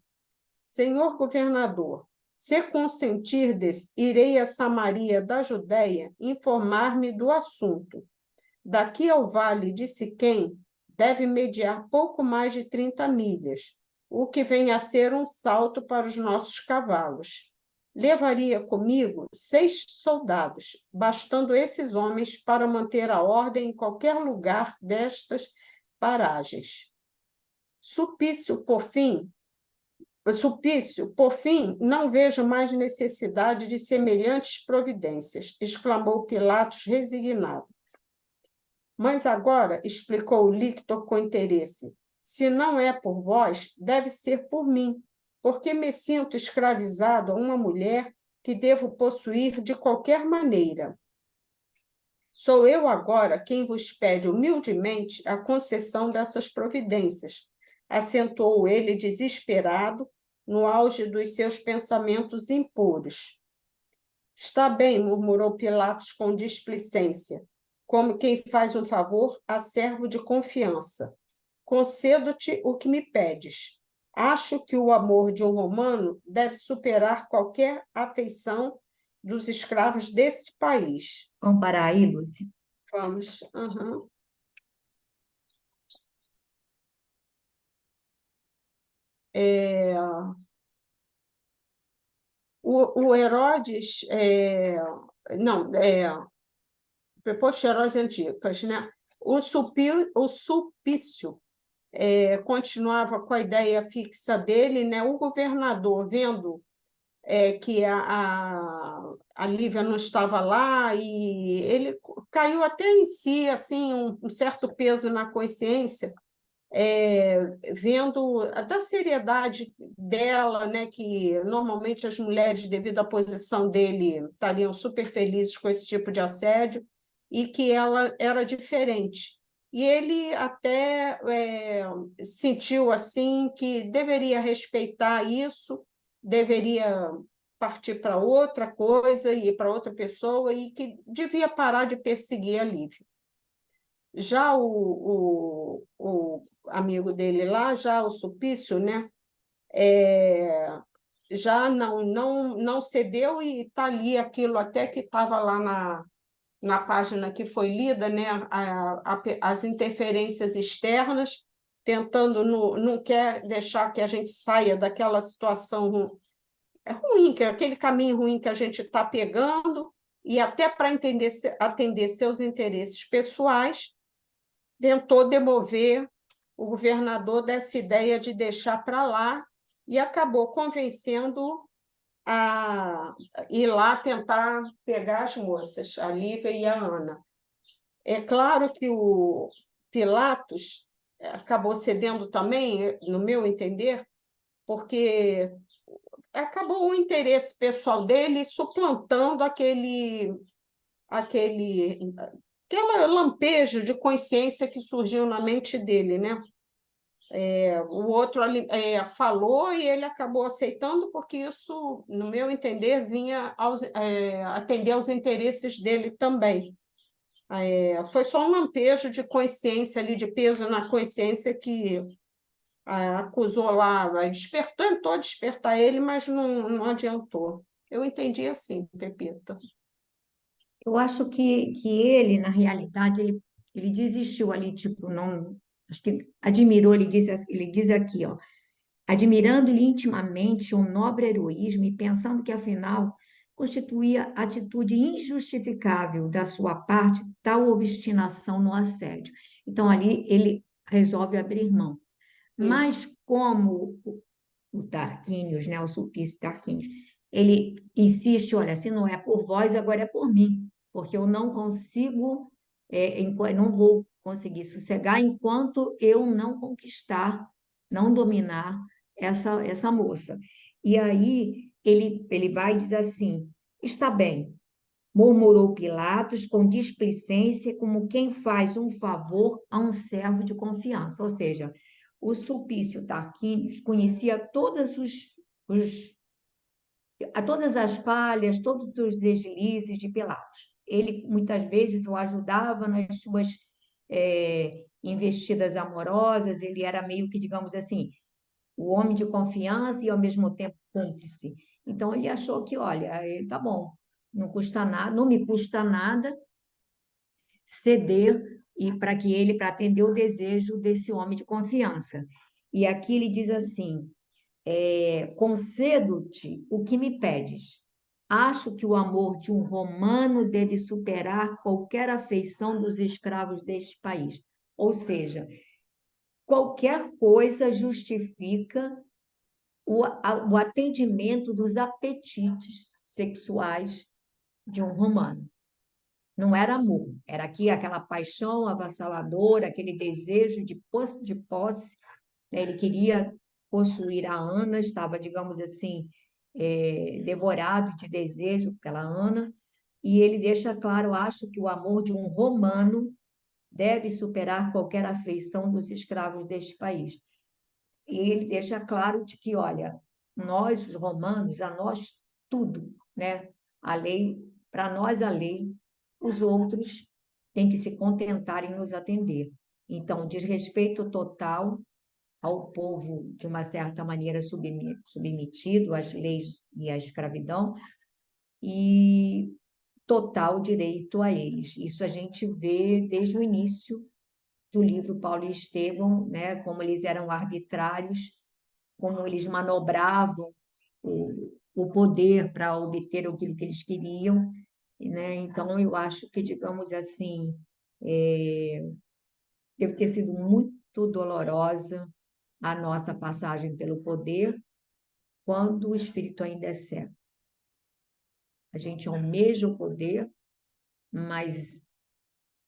Senhor governador, se consentirdes, irei a Samaria da Judéia informar-me do assunto. Daqui ao vale de Siquém deve mediar pouco mais de 30 milhas, o que vem a ser um salto para os nossos cavalos. Levaria comigo 6 soldados, bastando esses homens para manter a ordem em qualquer lugar destas paragens. Sulpício, por fim, não vejo mais necessidade de semelhantes providências, exclamou Pilatos resignado. Mas agora, explicou Lictor com interesse, se não é por vós, deve ser por mim, porque me sinto escravizado a uma mulher que devo possuir de qualquer maneira. Sou eu agora quem vos pede humildemente a concessão dessas providências, acentuou ele desesperado, no auge dos seus pensamentos impuros. Está bem, murmurou Pilatos com displicência, como quem faz um favor a servo de confiança. Concedo-te o que me pedes. Acho que o amor de um romano deve superar qualquer afeição dos escravos deste país. Vamos parar aí, Lúcia? Vamos. Uhum. O Herodes, não, preposto Herodes Antipas, né? O Sulpício continuava com a ideia fixa dele, né? O governador, vendo que a Lívia não estava lá, e ele caiu até em si, assim, um certo peso na consciência, vendo da seriedade dela, né, que normalmente as mulheres, devido à posição dele, estariam super felizes com esse tipo de assédio, e que ela era diferente. E ele até sentiu assim que deveria respeitar isso, deveria partir para outra coisa e para outra pessoa, e que devia parar de perseguir a Lívia. Já o amigo dele lá, já o Sulpício, né? Já não cedeu, e está ali aquilo até que estava lá na página que foi lida, né? As interferências externas, tentando, não quer deixar que a gente saia daquela situação ruim, que é aquele caminho ruim que a gente está pegando, e até para atender seus interesses pessoais, tentou demover o governador dessa ideia de deixar para lá, e acabou convencendo a ir lá tentar pegar as moças, a Lívia e a Ana. É claro que o Pilatos acabou cedendo também, no meu entender, porque acabou o interesse pessoal dele suplantando aquele lampejo de consciência que surgiu na mente dele, né? O outro falou e ele acabou aceitando, porque isso, no meu entender, vinha atender aos interesses dele também. Foi só um lampejo de consciência ali, de peso na consciência, que acusou lá, tentou despertar ele, mas não adiantou. Eu entendi assim, Pepita. Eu acho que ele, na realidade, ele desistiu ali, tipo, não, acho que admirou, ele diz aqui, ó, admirando-lhe intimamente o nobre heroísmo e pensando que, afinal, constituía atitude injustificável da sua parte tal obstinação no assédio. Então, ali ele resolve abrir mão. Isso. Mas como o Tarquínios, né, o Sulpício Tarquínios, ele insiste, olha, se não é por vós, agora é por mim, porque eu não consigo, não vou conseguir sossegar enquanto eu não conquistar, não dominar essa moça. E aí ele vai e diz assim, está bem, murmurou Pilatos com displicência, como quem faz um favor a um servo de confiança. Ou seja, o Sulpício Tarquínios conhecia todas as falhas, todos os deslizes de Pilatos. Ele, muitas vezes, o ajudava nas suas investidas amorosas, ele era meio que, digamos assim, o homem de confiança e, ao mesmo tempo, cúmplice. Então, ele achou que, olha, tá bom, não custa nada, não me custa nada ceder e para atender o desejo desse homem de confiança. E aqui ele diz assim: concedo-te o que me pedes. Acho que o amor de um romano deve superar qualquer afeição dos escravos deste país. Ou seja, qualquer coisa justifica o atendimento dos apetites sexuais de um romano. Não era amor, era aqui aquela paixão avassaladora, aquele desejo de posse, né? Ele queria possuir a Ana, estava, digamos assim, devorado de desejo pela Ana, e ele deixa claro, acho que o amor de um romano deve superar qualquer afeição dos escravos deste país. E ele deixa claro de que, olha, nós, os romanos, a nós tudo, né? A lei, para nós a lei, os outros têm que se contentar em nos atender. Então, desrespeito total ao povo, de uma certa maneira, submetido às leis e à escravidão, e total direito a eles. Isso a gente vê desde o início do livro Paulo e Estevão, né? Como eles eram arbitrários, como eles manobravam o poder para obter aquilo que eles queriam, né? Então, eu acho que, digamos assim, deve ter sido muito dolorosa a nossa passagem pelo poder quando o espírito ainda é cego. A gente almeja o poder, mas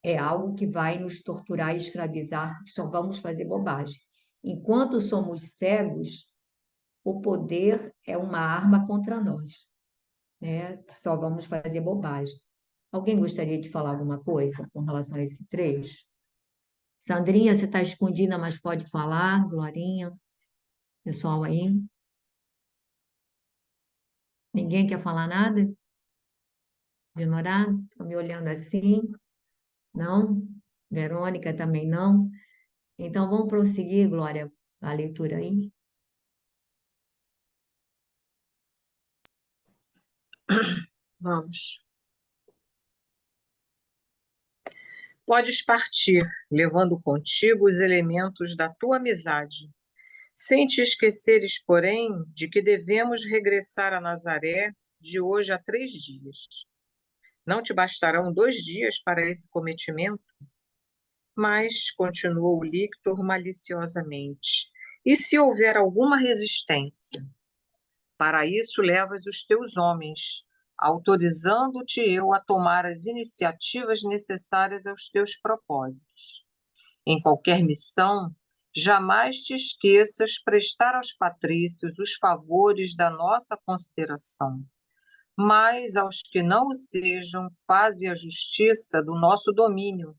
é algo que vai nos torturar e escravizar, porque só vamos fazer bobagem. Enquanto somos cegos, o poder é uma arma contra nós, né? Só vamos fazer bobagem. Alguém gostaria de falar alguma coisa com relação a esse trecho? Sandrinha, você está escondida, mas pode falar. Glorinha, pessoal aí. Ninguém quer falar nada? Ignorado? Estão me olhando assim? Não? Verônica também não? Então, vamos prosseguir, Glória, a leitura aí. Vamos. Podes partir, levando contigo os elementos da tua amizade, sem te esqueceres, porém, de que devemos regressar a Nazaré de hoje a 3 dias. Não te bastarão 2 dias para esse cometimento? Mas, continuou Lictor maliciosamente, e se houver alguma resistência? Para isso levas os teus homens, autorizando-te eu a tomar as iniciativas necessárias aos teus propósitos. Em qualquer missão, jamais te esqueças prestar aos patrícios os favores da nossa consideração, mas aos que não o sejam, faze a justiça do nosso domínio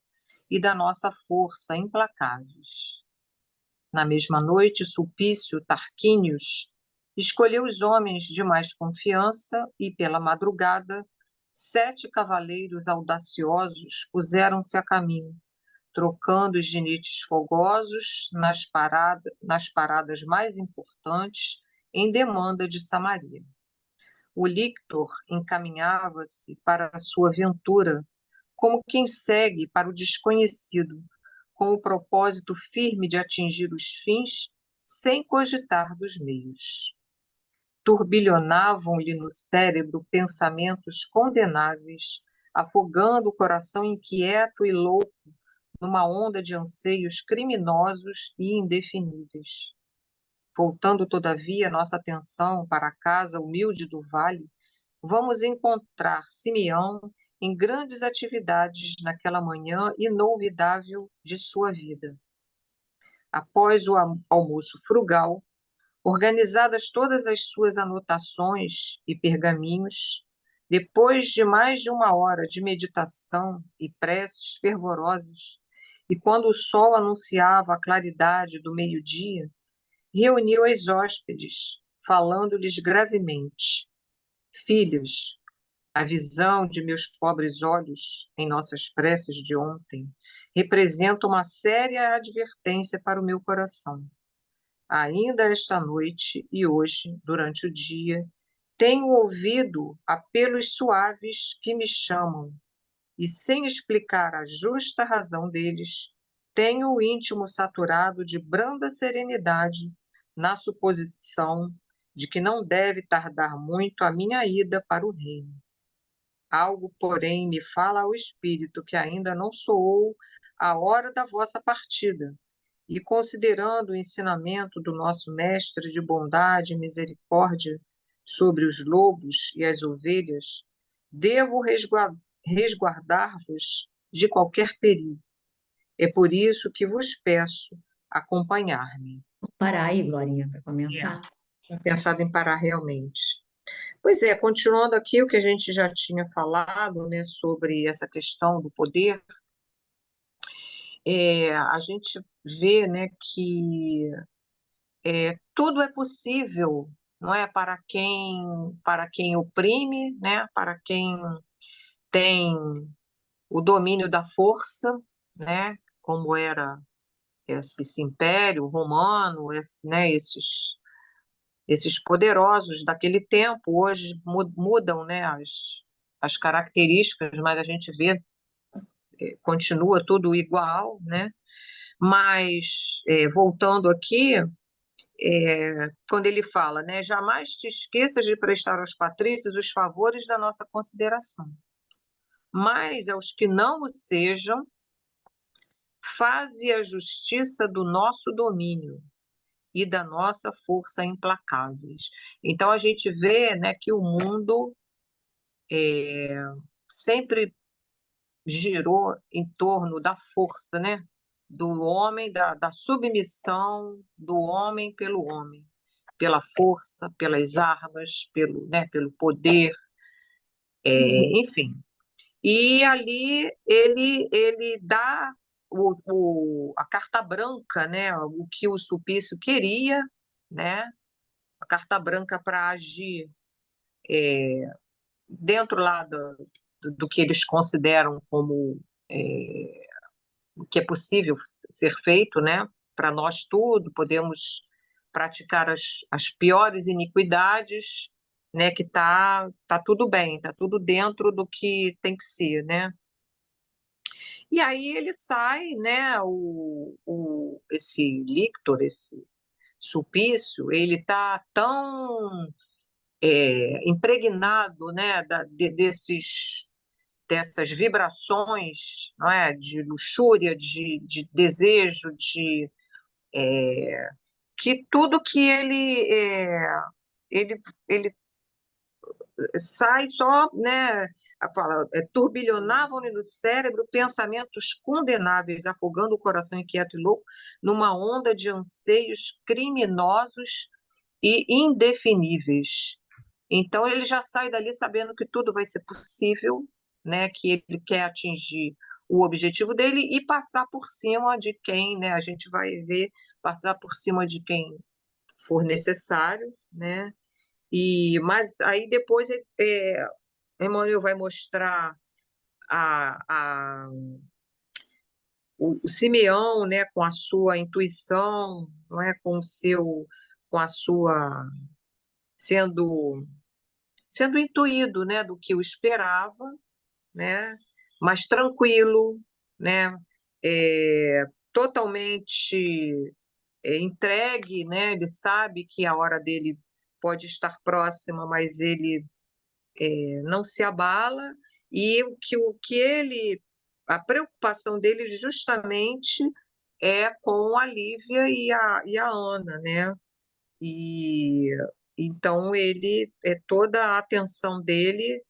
e da nossa força implacáveis. Na mesma noite, Sulpício Tarquínios escolheu os homens de mais confiança e, pela madrugada, 7 cavaleiros audaciosos puseram-se a caminho, trocando os jinetes fogosos nas paradas mais importantes em demanda de Samaria. O lictor encaminhava-se para a sua aventura como quem segue para o desconhecido, com o propósito firme de atingir os fins sem cogitar dos meios. Turbilhonavam-lhe no cérebro pensamentos condenáveis, afogando o coração inquieto e louco numa onda de anseios criminosos e indefiníveis. Voltando, todavia, nossa atenção para a casa humilde do vale, vamos encontrar Simeão em grandes atividades naquela manhã inolvidável de sua vida. Após o almoço frugal, organizadas todas as suas anotações e pergaminhos, depois de mais de 1 hora de meditação e preces fervorosas, e quando o sol anunciava a claridade do meio-dia, reuniu as hóspedes, falando-lhes gravemente: Filhas, a visão de meus pobres olhos em nossas preces de ontem representa uma séria advertência para o meu coração. Ainda esta noite e hoje, durante o dia, tenho ouvido apelos suaves que me chamam, e sem explicar a justa razão deles, tenho o íntimo saturado de branda serenidade, na suposição de que não deve tardar muito a minha ida para o reino. Algo, porém, me fala ao espírito que ainda não soou a hora da vossa partida, e considerando o ensinamento do nosso mestre de bondade e misericórdia sobre os lobos e as ovelhas, devo resguardar-vos de qualquer perigo. É por isso que vos peço acompanhar-me. Vou parar aí, Glorinha, para É, comentar. tinha pensado em parar realmente. Pois é, continuando aqui o que a gente já tinha falado, né, sobre essa questão do poder, a gente vê, né, que tudo é possível, não é, para quem oprime, né, para quem tem o domínio da força, né, como era esse império romano, né, esses poderosos daquele tempo. Hoje mudam, né, as características, mas a gente vê, continua tudo igual, né? Mas, voltando aqui, quando ele fala, né, jamais te esqueças de prestar aos patrícios os favores da nossa consideração, mas aos que não o sejam, faze a justiça do nosso domínio e da nossa força implacáveis. Então a gente vê, né, que o mundo sempre girou em torno da força, né, do homem, da submissão do homem pelo homem, pela força, pelas armas, pelo poder, enfim. E ali ele dá a carta branca, né, o que o Sulpício queria, né, a carta branca para agir dentro lá do que eles consideram como o que é possível ser feito, né? Para nós tudo, podemos praticar as piores iniquidades, né? Que tá tudo bem, tá tudo dentro do que tem que ser, né? E aí ele sai, né? Esse lictor, esse Sulpício, ele está tão impregnado, né, dessas vibrações, não é, de luxúria, de desejo, que tudo que ele sai só, né, fala, turbilhonavam-lhe no cérebro pensamentos condenáveis, afogando o coração inquieto e louco numa onda de anseios criminosos e indefiníveis. Então ele já sai dali sabendo que tudo vai ser possível, né? Que ele quer atingir o objetivo dele e passar por cima de quem, né? A gente vai ver passar por cima de quem for necessário, né? Mas aí depois Emmanuel vai mostrar a, o Simeão, né? Com a sua intuição, não é? Com a sua sendo intuído, né, do que eu esperava, né, mas tranquilo, né, totalmente entregue, né, ele sabe que a hora dele pode estar próxima, mas ele não se abala, e a preocupação dele justamente é com a Lívia e a Ana, né, e então toda a atenção dele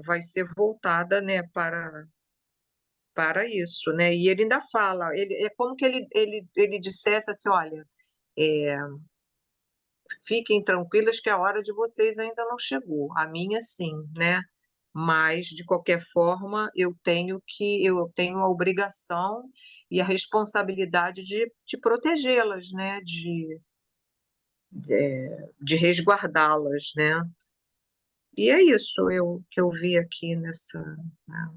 vai ser voltada, né, para isso, né? E ele ainda fala, é como que ele dissesse assim, olha, é, fiquem tranquilas que a hora de vocês ainda não chegou, a minha sim, né? Mas de qualquer forma eu tenho a obrigação e a responsabilidade de protegê-las, né? De resguardá-las, né? E é isso que eu vi aqui nessa, né?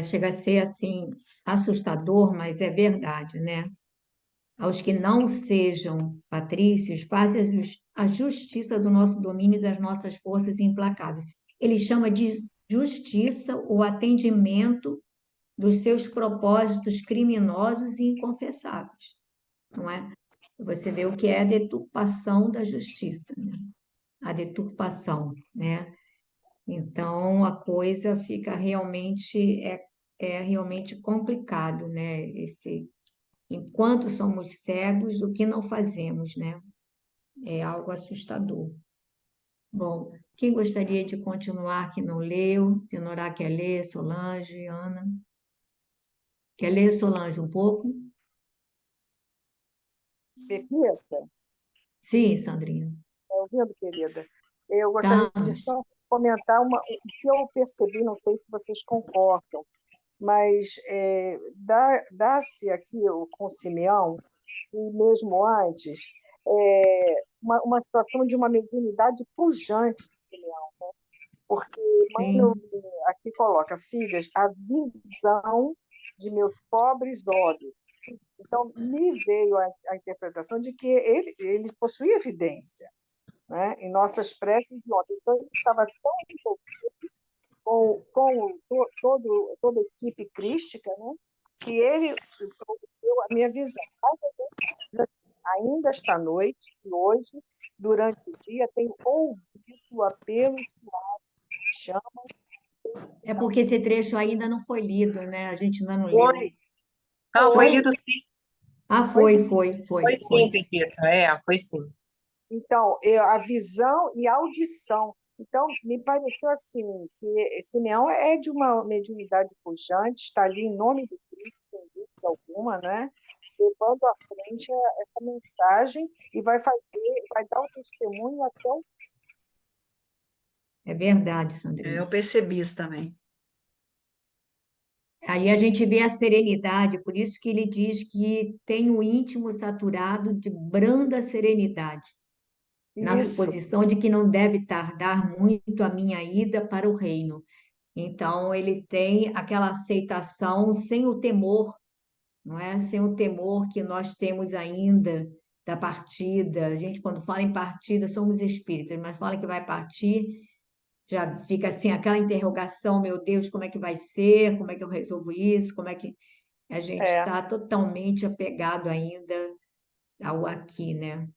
Chega a ser assim assustador, mas é verdade, né? Aos que não sejam patrícios, faze a justiça do nosso domínio e das nossas forças implacáveis. Ele chama de justiça o atendimento dos seus propósitos criminosos e inconfessáveis, não é? Você vê o que é a deturpação da justiça, né? A deturpação, né? Então, a coisa fica realmente é realmente complicado, né? Enquanto somos cegos, o que não fazemos, né? É algo assustador. Bom, quem gostaria de continuar que não leu? Tenorá quer ler, Solange, Ana. Quer ler, Solange, um pouco? Pepita, Sim, Sandrinha. tá ouvindo, querida? Eu gostaria de Estamos. só comentar o que eu percebi, não sei se vocês concordam, mas dá-se aqui com o Simeão, e mesmo antes, uma situação de uma mediunidade pujante de Simeão, porque Mano Sim, aqui coloca, filhas, a visão de meus pobres olhos. Então, me veio a interpretação de que ele possuía evidência, né, em nossas preces de ontem. Então, ele estava tão envolvido toda a equipe crística, né, que ele deu a minha visão. Mas ainda esta noite e hoje, durante o dia, tenho ouvido apelos suaves de chama. é porque esse trecho ainda não foi lido, né? A gente ainda não leu. Foi. Não, foi Foi? lido sim. Ah, Foi. Foi sim, foi. Pepita. Foi sim. Então, a visão e a audição. Então, me pareceu assim, que Simeão é de uma mediunidade pujante, está ali em nome de Cristo, sem dúvida alguma, né? Levando à frente essa mensagem e vai dar o testemunho até o. É verdade, Sandrinha. Eu percebi isso também. Aí a gente vê a serenidade, por isso que ele diz que tem o íntimo saturado de branda serenidade, na Isso, suposição de que não deve tardar muito a minha ida para o reino. Então, ele tem aquela aceitação sem o temor, não é? Sem o temor que nós temos ainda da partida. A gente, quando fala em partida, somos espíritas, mas fala que vai partir, já fica assim aquela interrogação, meu Deus, como é que vai ser? Como é que eu resolvo isso? Como é que a gente é, está totalmente apegado ainda ao aqui, né?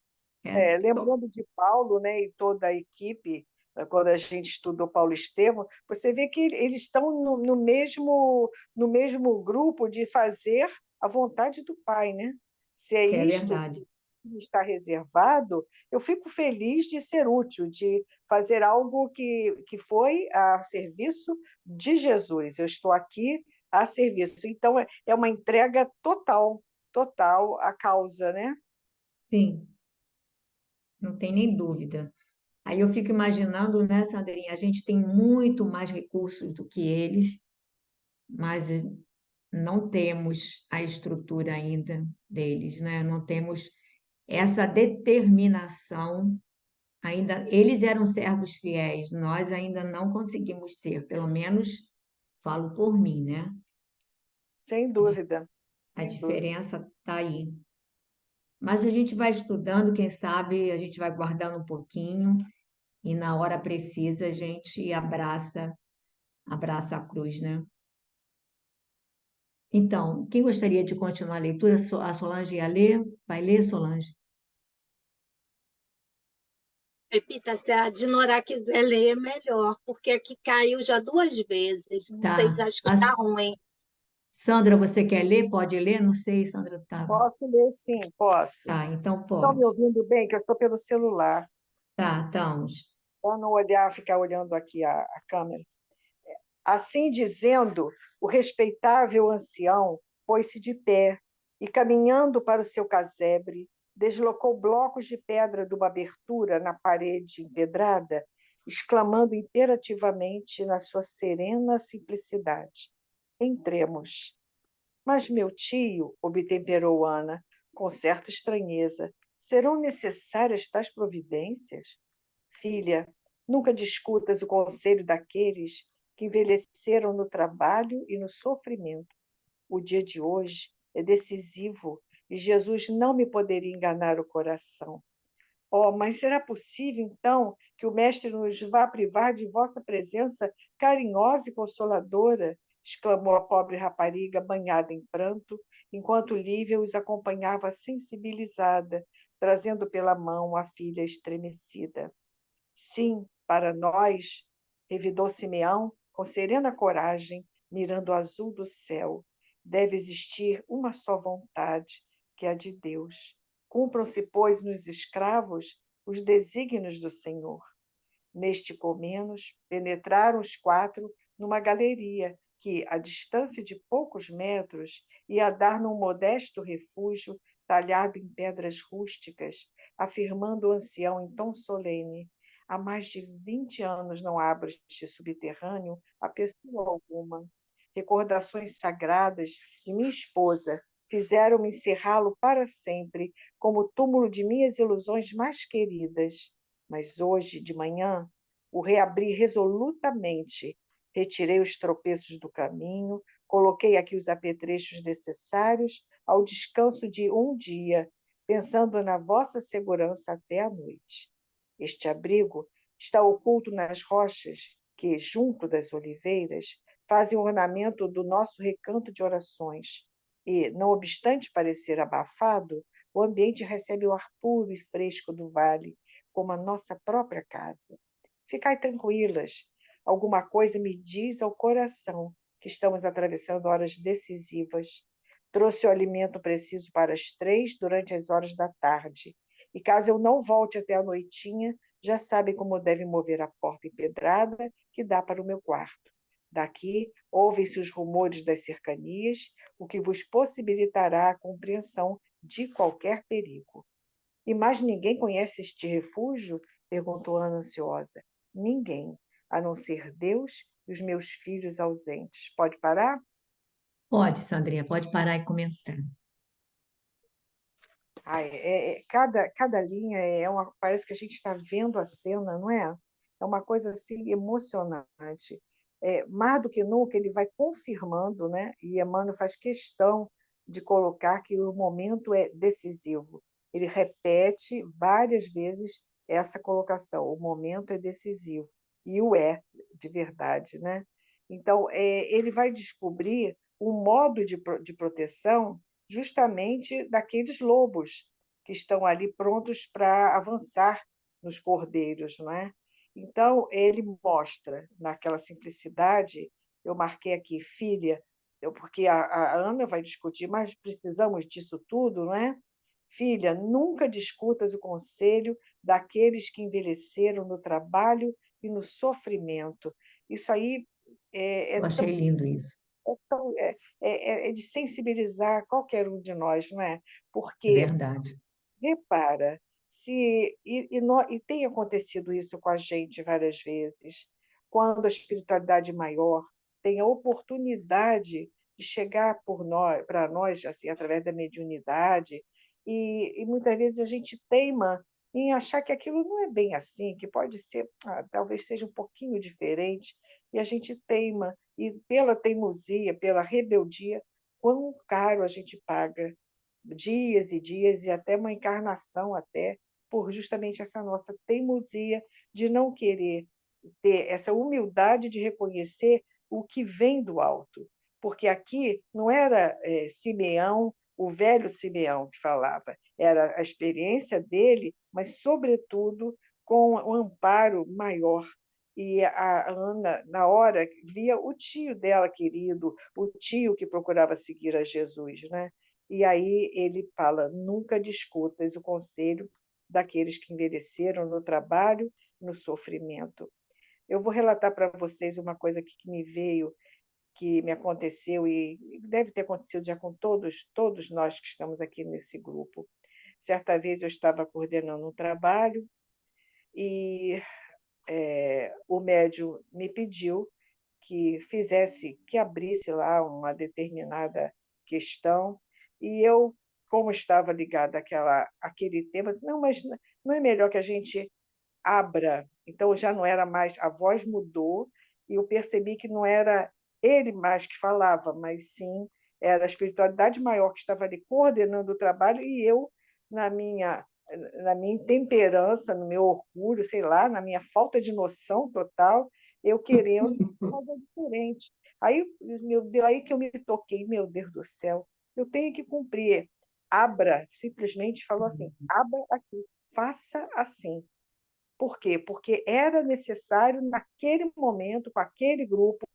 Bom, lembrando de Paulo, né, e toda a equipe, quando a gente estudou Paulo Estevam, você vê que eles estão no mesmo grupo de fazer a vontade do Pai, né? Se é é isto verdade. que está reservado, eu fico feliz de ser útil, de fazer algo que foi a serviço de Jesus. Eu estou aqui a serviço. Então, é uma entrega total, total à causa, né? Sim, não tem nem dúvida. Aí eu fico imaginando, né, Sandrinha, a gente tem muito mais recursos do que eles, mas não temos a estrutura ainda deles, né? Não temos essa determinação. Ainda eles eram servos fiéis, nós ainda não conseguimos ser, pelo menos falo por mim, né? Sem dúvida, A sem dúvida. diferença está aí. Mas a gente vai estudando, quem sabe a gente vai guardando um pouquinho e na hora precisa a gente abraça a cruz, né? Então, quem gostaria de continuar a leitura? A Solange ia ler? Vai ler, Solange? Pepita, se a Dinorá quiser ler, é melhor, porque aqui caiu já 2 vezes. Não sei, Tá. acho que está ruim. Sandra, você quer ler? Pode ler? Não sei, Sandra, tá. Posso ler, sim, posso. Tá, então Estão me pode. ouvindo bem? Que eu estou pelo celular, Tá, estamos. para não ficar olhando aqui a câmera. Assim dizendo, o respeitável ancião pôs-se de pé e, caminhando para o seu casebre, deslocou blocos de pedra de uma abertura na parede empedrada, exclamando imperativamente na sua serena simplicidade: Entremos. Mas, meu tio, obtemperou Ana, com certa estranheza, serão necessárias tais providências? Filha, nunca discutas o conselho daqueles que envelheceram no trabalho e no sofrimento. O dia de hoje é decisivo e Jesus não me poderia enganar o coração. Oh, mas será possível, então, que o Mestre nos vá privar de vossa presença carinhosa e consoladora? Exclamou a pobre rapariga, banhada em pranto, enquanto Lívia os acompanhava sensibilizada, trazendo pela mão a filha estremecida. Sim, para nós, revidou Simeão, com serena coragem, mirando o azul do céu. Deve existir uma só vontade, que é a de Deus. Cumpram-se, pois, nos escravos os desígnios do Senhor. Neste Comenos, penetraram os 4 numa galeria que, a distância de poucos metros, ia dar num modesto refúgio talhado em pedras rústicas, afirmando o ancião em tom solene: há mais de 20 anos não abro este subterrâneo a pessoa alguma. Recordações sagradas de minha esposa fizeram-me encerrá-lo para sempre, como o túmulo de minhas ilusões mais queridas. Mas hoje, de manhã, o reabri resolutamente. Retirei os tropeços do caminho, coloquei aqui os apetrechos necessários ao descanso de um dia, pensando na vossa segurança até a noite. Este abrigo está oculto nas rochas que, junto das oliveiras, fazem o ornamento do nosso recanto de orações. E, não obstante parecer abafado, o ambiente recebe o ar puro e fresco do vale, como a nossa própria casa. Ficai tranquilas, alguma coisa me diz ao coração que estamos atravessando horas decisivas. Trouxe o alimento preciso para as 3 durante as horas da tarde. E caso eu não volte até a noitinha, já sabem como devem mover a porta empedrada que dá para o meu quarto. Daqui, ouvem-se os rumores das cercanias, o que vos possibilitará a compreensão de qualquer perigo. E mais ninguém conhece este refúgio? Perguntou Ana ansiosa. Ninguém, a não ser Deus e os meus filhos ausentes. Pode parar? Pode, Sandrinha, pode parar e comentar. Cada linha parece que a gente está vendo a cena, não é? É uma coisa assim emocionante. Mais do que nunca, ele vai confirmando, né? E Emmanuel faz questão de colocar que o momento é decisivo. Ele repete várias vezes essa colocação: o momento é decisivo. E o é, de verdade, né? Então, ele vai descobrir um modo de proteção justamente daqueles lobos que estão ali prontos para avançar nos cordeiros, não é? Então, ele mostra, naquela simplicidade, eu marquei aqui, filha, porque a Ana vai discutir, mas precisamos disso tudo, não é? Filha, nunca discutas o conselho daqueles que envelheceram no trabalho e no sofrimento. Isso aí Eu achei lindo isso. é de sensibilizar qualquer um de nós, não é? É Porque, verdade. repara, e tem acontecido isso com a gente várias vezes, quando a espiritualidade maior tem a oportunidade de chegar para nós, assim, através da mediunidade, e muitas vezes a gente teima em achar que aquilo não é bem assim, que pode ser, talvez seja um pouquinho diferente, e a gente teima, e pela teimosia, pela rebeldia, quão caro a gente paga, dias e dias, e até uma encarnação, até, por justamente essa nossa teimosia de não querer ter essa humildade de reconhecer o que vem do alto. Porque aqui não era Simeão, o velho Simeão que falava, era a experiência dele, mas, sobretudo, com um amparo maior. E a Ana, na hora, via o tio dela querido, o tio que procurava seguir a Jesus, né? E aí ele fala: nunca discutas o conselho daqueles que envelheceram no trabalho, no sofrimento. Eu vou relatar para vocês uma coisa que me veio, que me aconteceu e deve ter acontecido já com todos nós que estamos aqui nesse grupo. Certa vez eu estava coordenando um trabalho e o médium me pediu que abrisse lá uma determinada questão, e eu, como estava ligada àquele tema, disse: não, mas não é melhor que a gente abra? Então já não era mais, a voz mudou, e eu percebi que não era ele mais que falava, mas sim era a espiritualidade maior que estava ali coordenando o trabalho, e eu, na minha intemperança, no meu orgulho, sei lá, na minha falta de noção total, eu querendo fazer diferente. Aí, meu Deus, aí que eu me toquei: meu Deus do céu, eu tenho que cumprir. Abra, simplesmente falou assim: abra aqui, faça assim. Por quê? Porque era necessário, naquele momento, com aquele grupo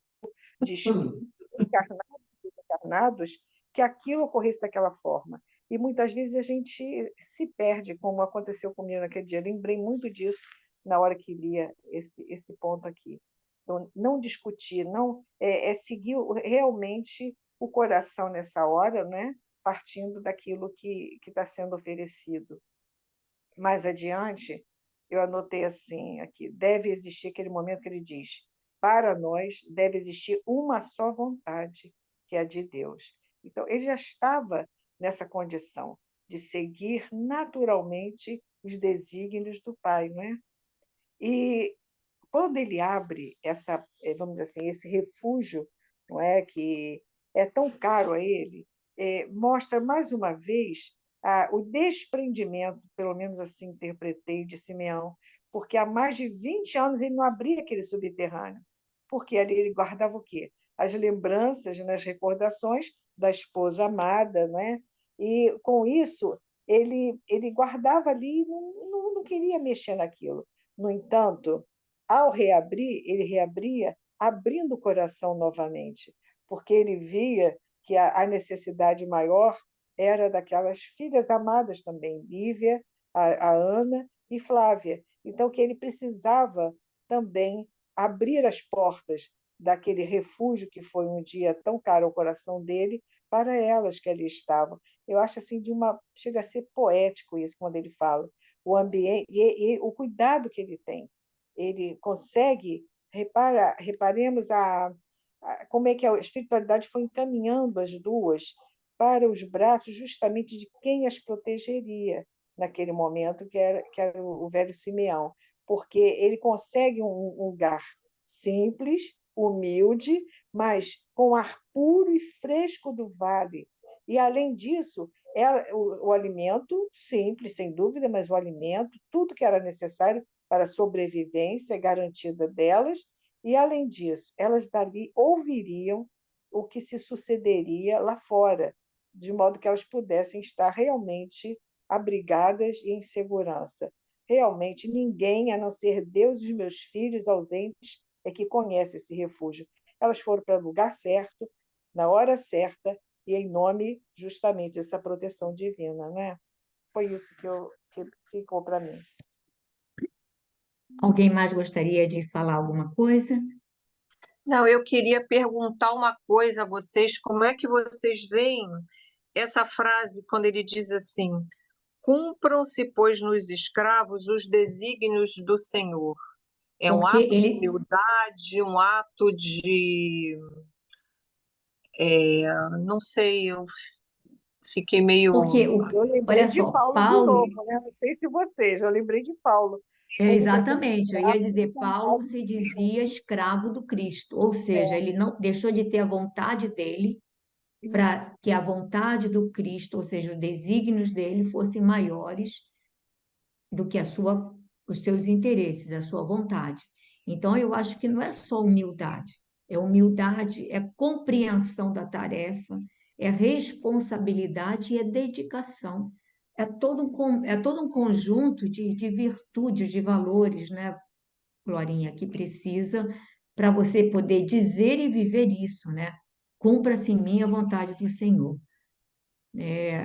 de espíritos, encarnados e desencarnados, que aquilo ocorresse daquela forma. E muitas vezes a gente se perde, como aconteceu comigo naquele dia. Lembrei muito disso na hora que lia esse ponto aqui. Então, não discutir, não seguir realmente o coração nessa hora, né? Partindo daquilo que está sendo oferecido. Mais adiante, eu anotei assim aqui, deve existir aquele momento que ele diz, para nós deve existir uma só vontade, que é a de Deus. Então, ele já estava nessa condição de seguir naturalmente os desígnios do Pai, não é? E quando ele abre vamos dizer assim, esse refúgio, não é, que é tão caro a ele, mostra mais uma vez o desprendimento, pelo menos assim interpretei, de Simeão, porque há mais de 20 anos ele não abria aquele subterrâneo, porque ali ele guardava o quê? As lembranças, né, as recordações da esposa amada, né? E com isso ele guardava ali e não queria mexer naquilo. No entanto, ao reabrir, ele reabria abrindo o coração novamente, porque ele via que a necessidade maior era daquelas filhas amadas também, Lívia, a Ana e Flávia. Então, que ele precisava também abrir as portas daquele refúgio que foi um dia tão caro ao coração dele para elas que ali estavam. Eu acho assim chega a ser poético isso quando ele fala o ambiente e o cuidado que ele tem. Ele consegue, reparemos como é que a espiritualidade foi encaminhando as duas para os braços justamente de quem as protegeria naquele momento, que era o velho Simeão, porque ele consegue um lugar simples, humilde, mas com ar puro e fresco do vale. E, além disso, o alimento simples, sem dúvida, mas o alimento, tudo que era necessário para a sobrevivência garantida delas, e, além disso, elas dali ouviriam o que se sucederia lá fora, de modo que elas pudessem estar realmente abrigadas e em segurança. Realmente, ninguém, a não ser Deus e os meus filhos ausentes, é que conhece esse refúgio. Elas foram para o lugar certo, na hora certa, e em nome justamente dessa proteção divina, né? Foi isso que ficou para mim. Alguém mais gostaria de falar alguma coisa? Não, eu queria perguntar uma coisa a vocês, como é que vocês veem essa frase quando ele diz assim: cumpram-se, pois, nos escravos os desígnios do Senhor. É um Porque ato de ele, humildade, um ato de. Não sei, eu fiquei porque meio. Eu lembrei olha de só, Paulo de Paulo, novo, né? Não sei se vocês, eu lembrei de Paulo, como você exatamente, eu ia dizer, Paulo se dizia escravo do Cristo, ou seja, ele não deixou de ter a vontade dele isso. para que a vontade do Cristo, ou seja, os desígnios dele fossem maiores do que os seus interesses, a sua vontade. Então, eu acho que não é só humildade, é humildade, é compreensão da tarefa, é responsabilidade e é dedicação. É todo um conjunto de virtudes, de valores, né, Glorinha, que precisa para você poder dizer e viver isso, né? Cumpra-se em mim a vontade do Senhor.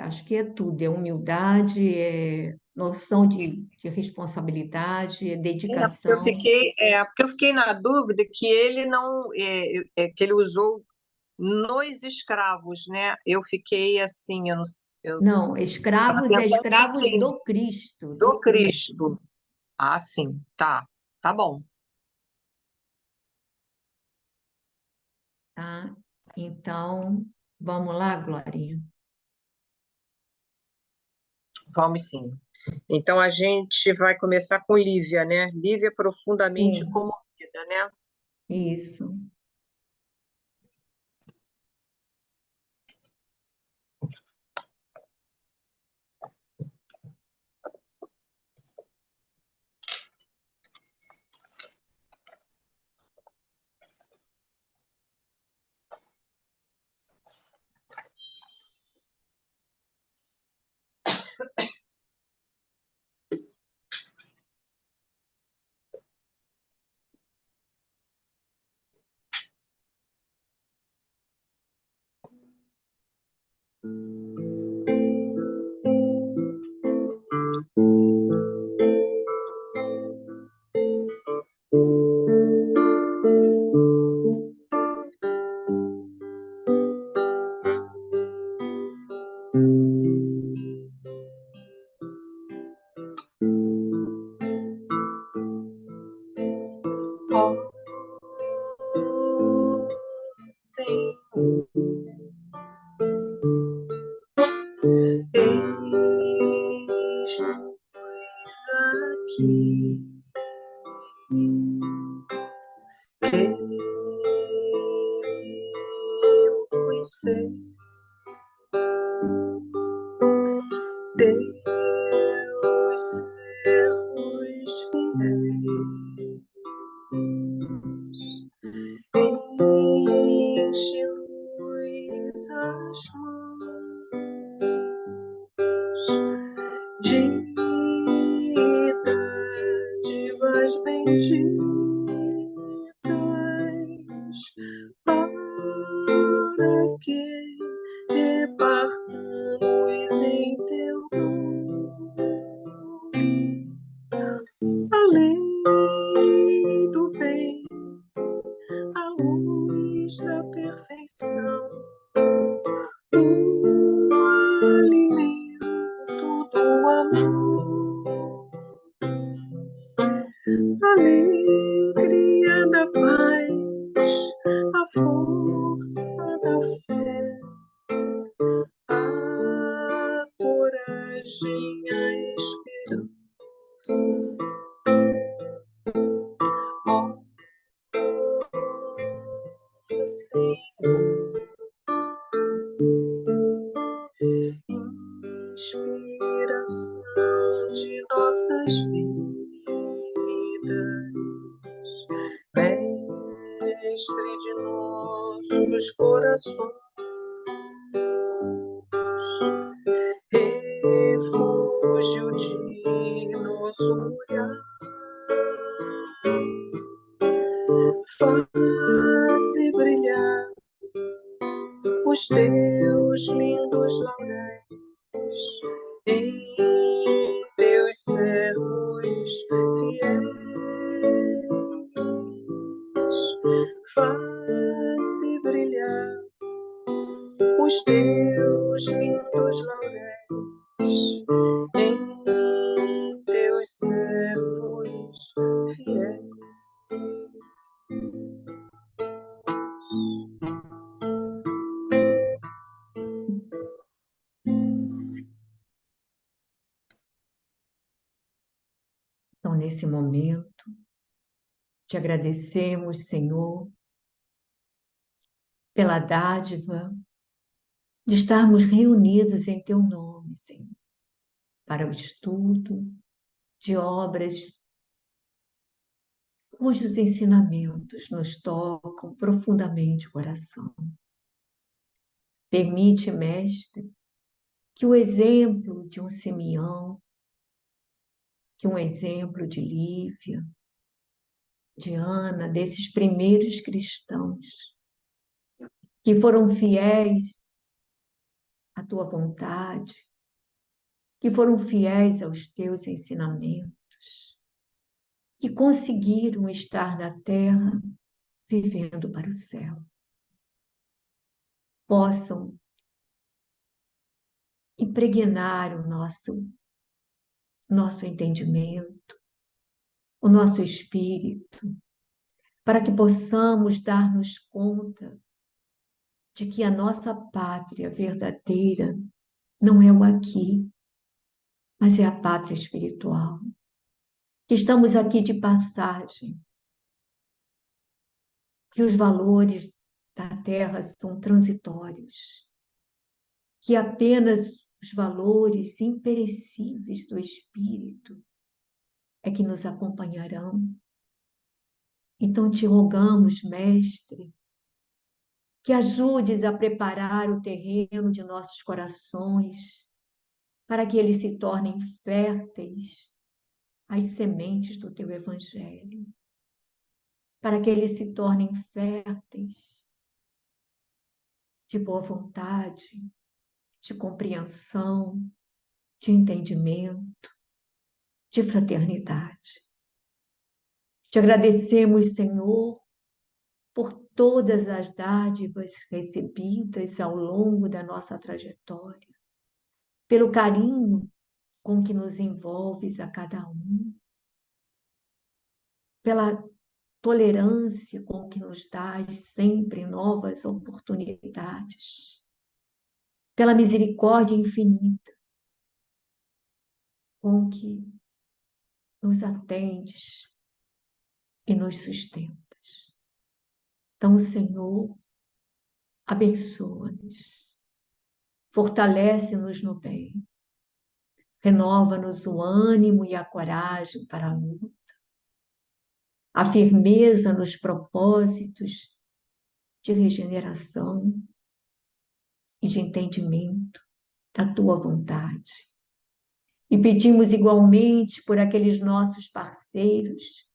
Acho que é tudo, é humildade, é noção de responsabilidade, é dedicação. Porque eu fiquei na dúvida que ele não, que ele usou nos escravos, né? Eu fiquei assim, eu Não, estava escravos é tentando escravos entender. do Cristo, Do do Cristo, Cristo. Ah, sim, tá bom. tá? Então, vamos lá, Glorinha. Vamos sim. Então a gente vai começar com Lívia, né? Lívia profundamente Sim, comovida, né? isso. Senhor, eis-nos aqui. Eu sei, teus servos fiéis, enche-nos as mãos de dádivas benditas, para que repartamos em teu nome a lei do bem, a luz da perfeição, o alimento do amor, a alegria da paz, a força da fé, a coragem, a esperança. Ó Senhor, inspiração de nossas vidas, mestre de nossos corações, refúgio de nosso olhar, faze brilhar os teus lindos lauréis em teus servos fiéis, faze brilhar os teus lindos lauréis em teus servos fiéis. Então, nesse momento, te agradecemos, Senhor, pela dádiva de estarmos reunidos em teu nome, Senhor, para o estudo de obras cujos ensinamentos nos tocam profundamente o coração. Permite, Mestre, que o exemplo de um Simeão, que um exemplo de Lívia, de Ana, desses primeiros cristãos, que foram fiéis à tua vontade, que foram fiéis aos teus ensinamentos, que conseguiram estar na terra vivendo para o céu, possam impregnar o nosso entendimento, o nosso espírito, para que possamos dar-nos conta de que a nossa pátria verdadeira não é o aqui, mas é a pátria espiritual. Que estamos aqui de passagem, que os valores da terra são transitórios, que apenas os valores imperecíveis do espírito é que nos acompanharão. Então te rogamos, Mestre, que ajudes a preparar o terreno de nossos corações para que eles se tornem férteis às sementes do teu Evangelho, para que eles se tornem férteis de boa vontade, de compreensão, de entendimento, de fraternidade. Te agradecemos, Senhor, por todas as dádivas recebidas ao longo da nossa trajetória, pelo carinho com que nos envolves a cada um, pela tolerância com que nos dás sempre novas oportunidades, pela misericórdia infinita com que nos atendes e nos sustentas. Então, Senhor, abençoa-nos, fortalece-nos no bem, renova-nos o ânimo e a coragem para a luta, a firmeza nos propósitos de regeneração e de entendimento da tua vontade. E pedimos igualmente por aqueles nossos parceiros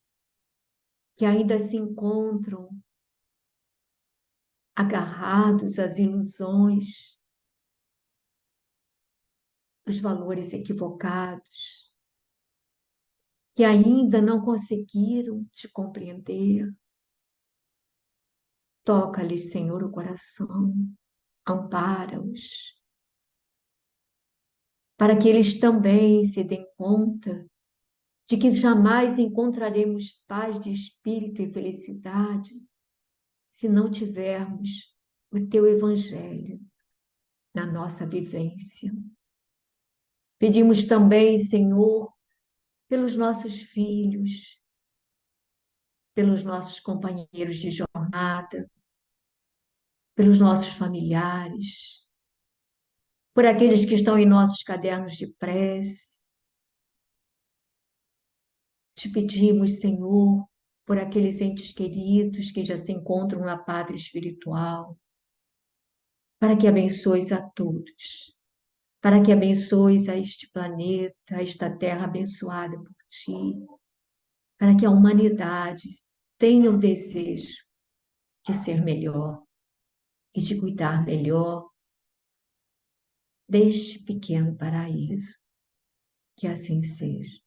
que ainda se encontram agarrados às ilusões, os valores equivocados, que ainda não conseguiram te compreender. Toca-lhes, Senhor, o coração, ampara-os, para que eles também se deem conta de que jamais encontraremos paz de espírito e felicidade se não tivermos o teu evangelho na nossa vivência. Pedimos também, Senhor, pelos nossos filhos, pelos nossos companheiros de jornada, pelos nossos familiares, por aqueles que estão em nossos cadernos de prece. Te pedimos, Senhor, por aqueles entes queridos que já se encontram na pátria espiritual, para que abençoes a todos, para que abençoes a este planeta, a esta terra abençoada por ti, para que a humanidade tenha o desejo de ser melhor e de cuidar melhor deste pequeno paraíso. Que assim seja.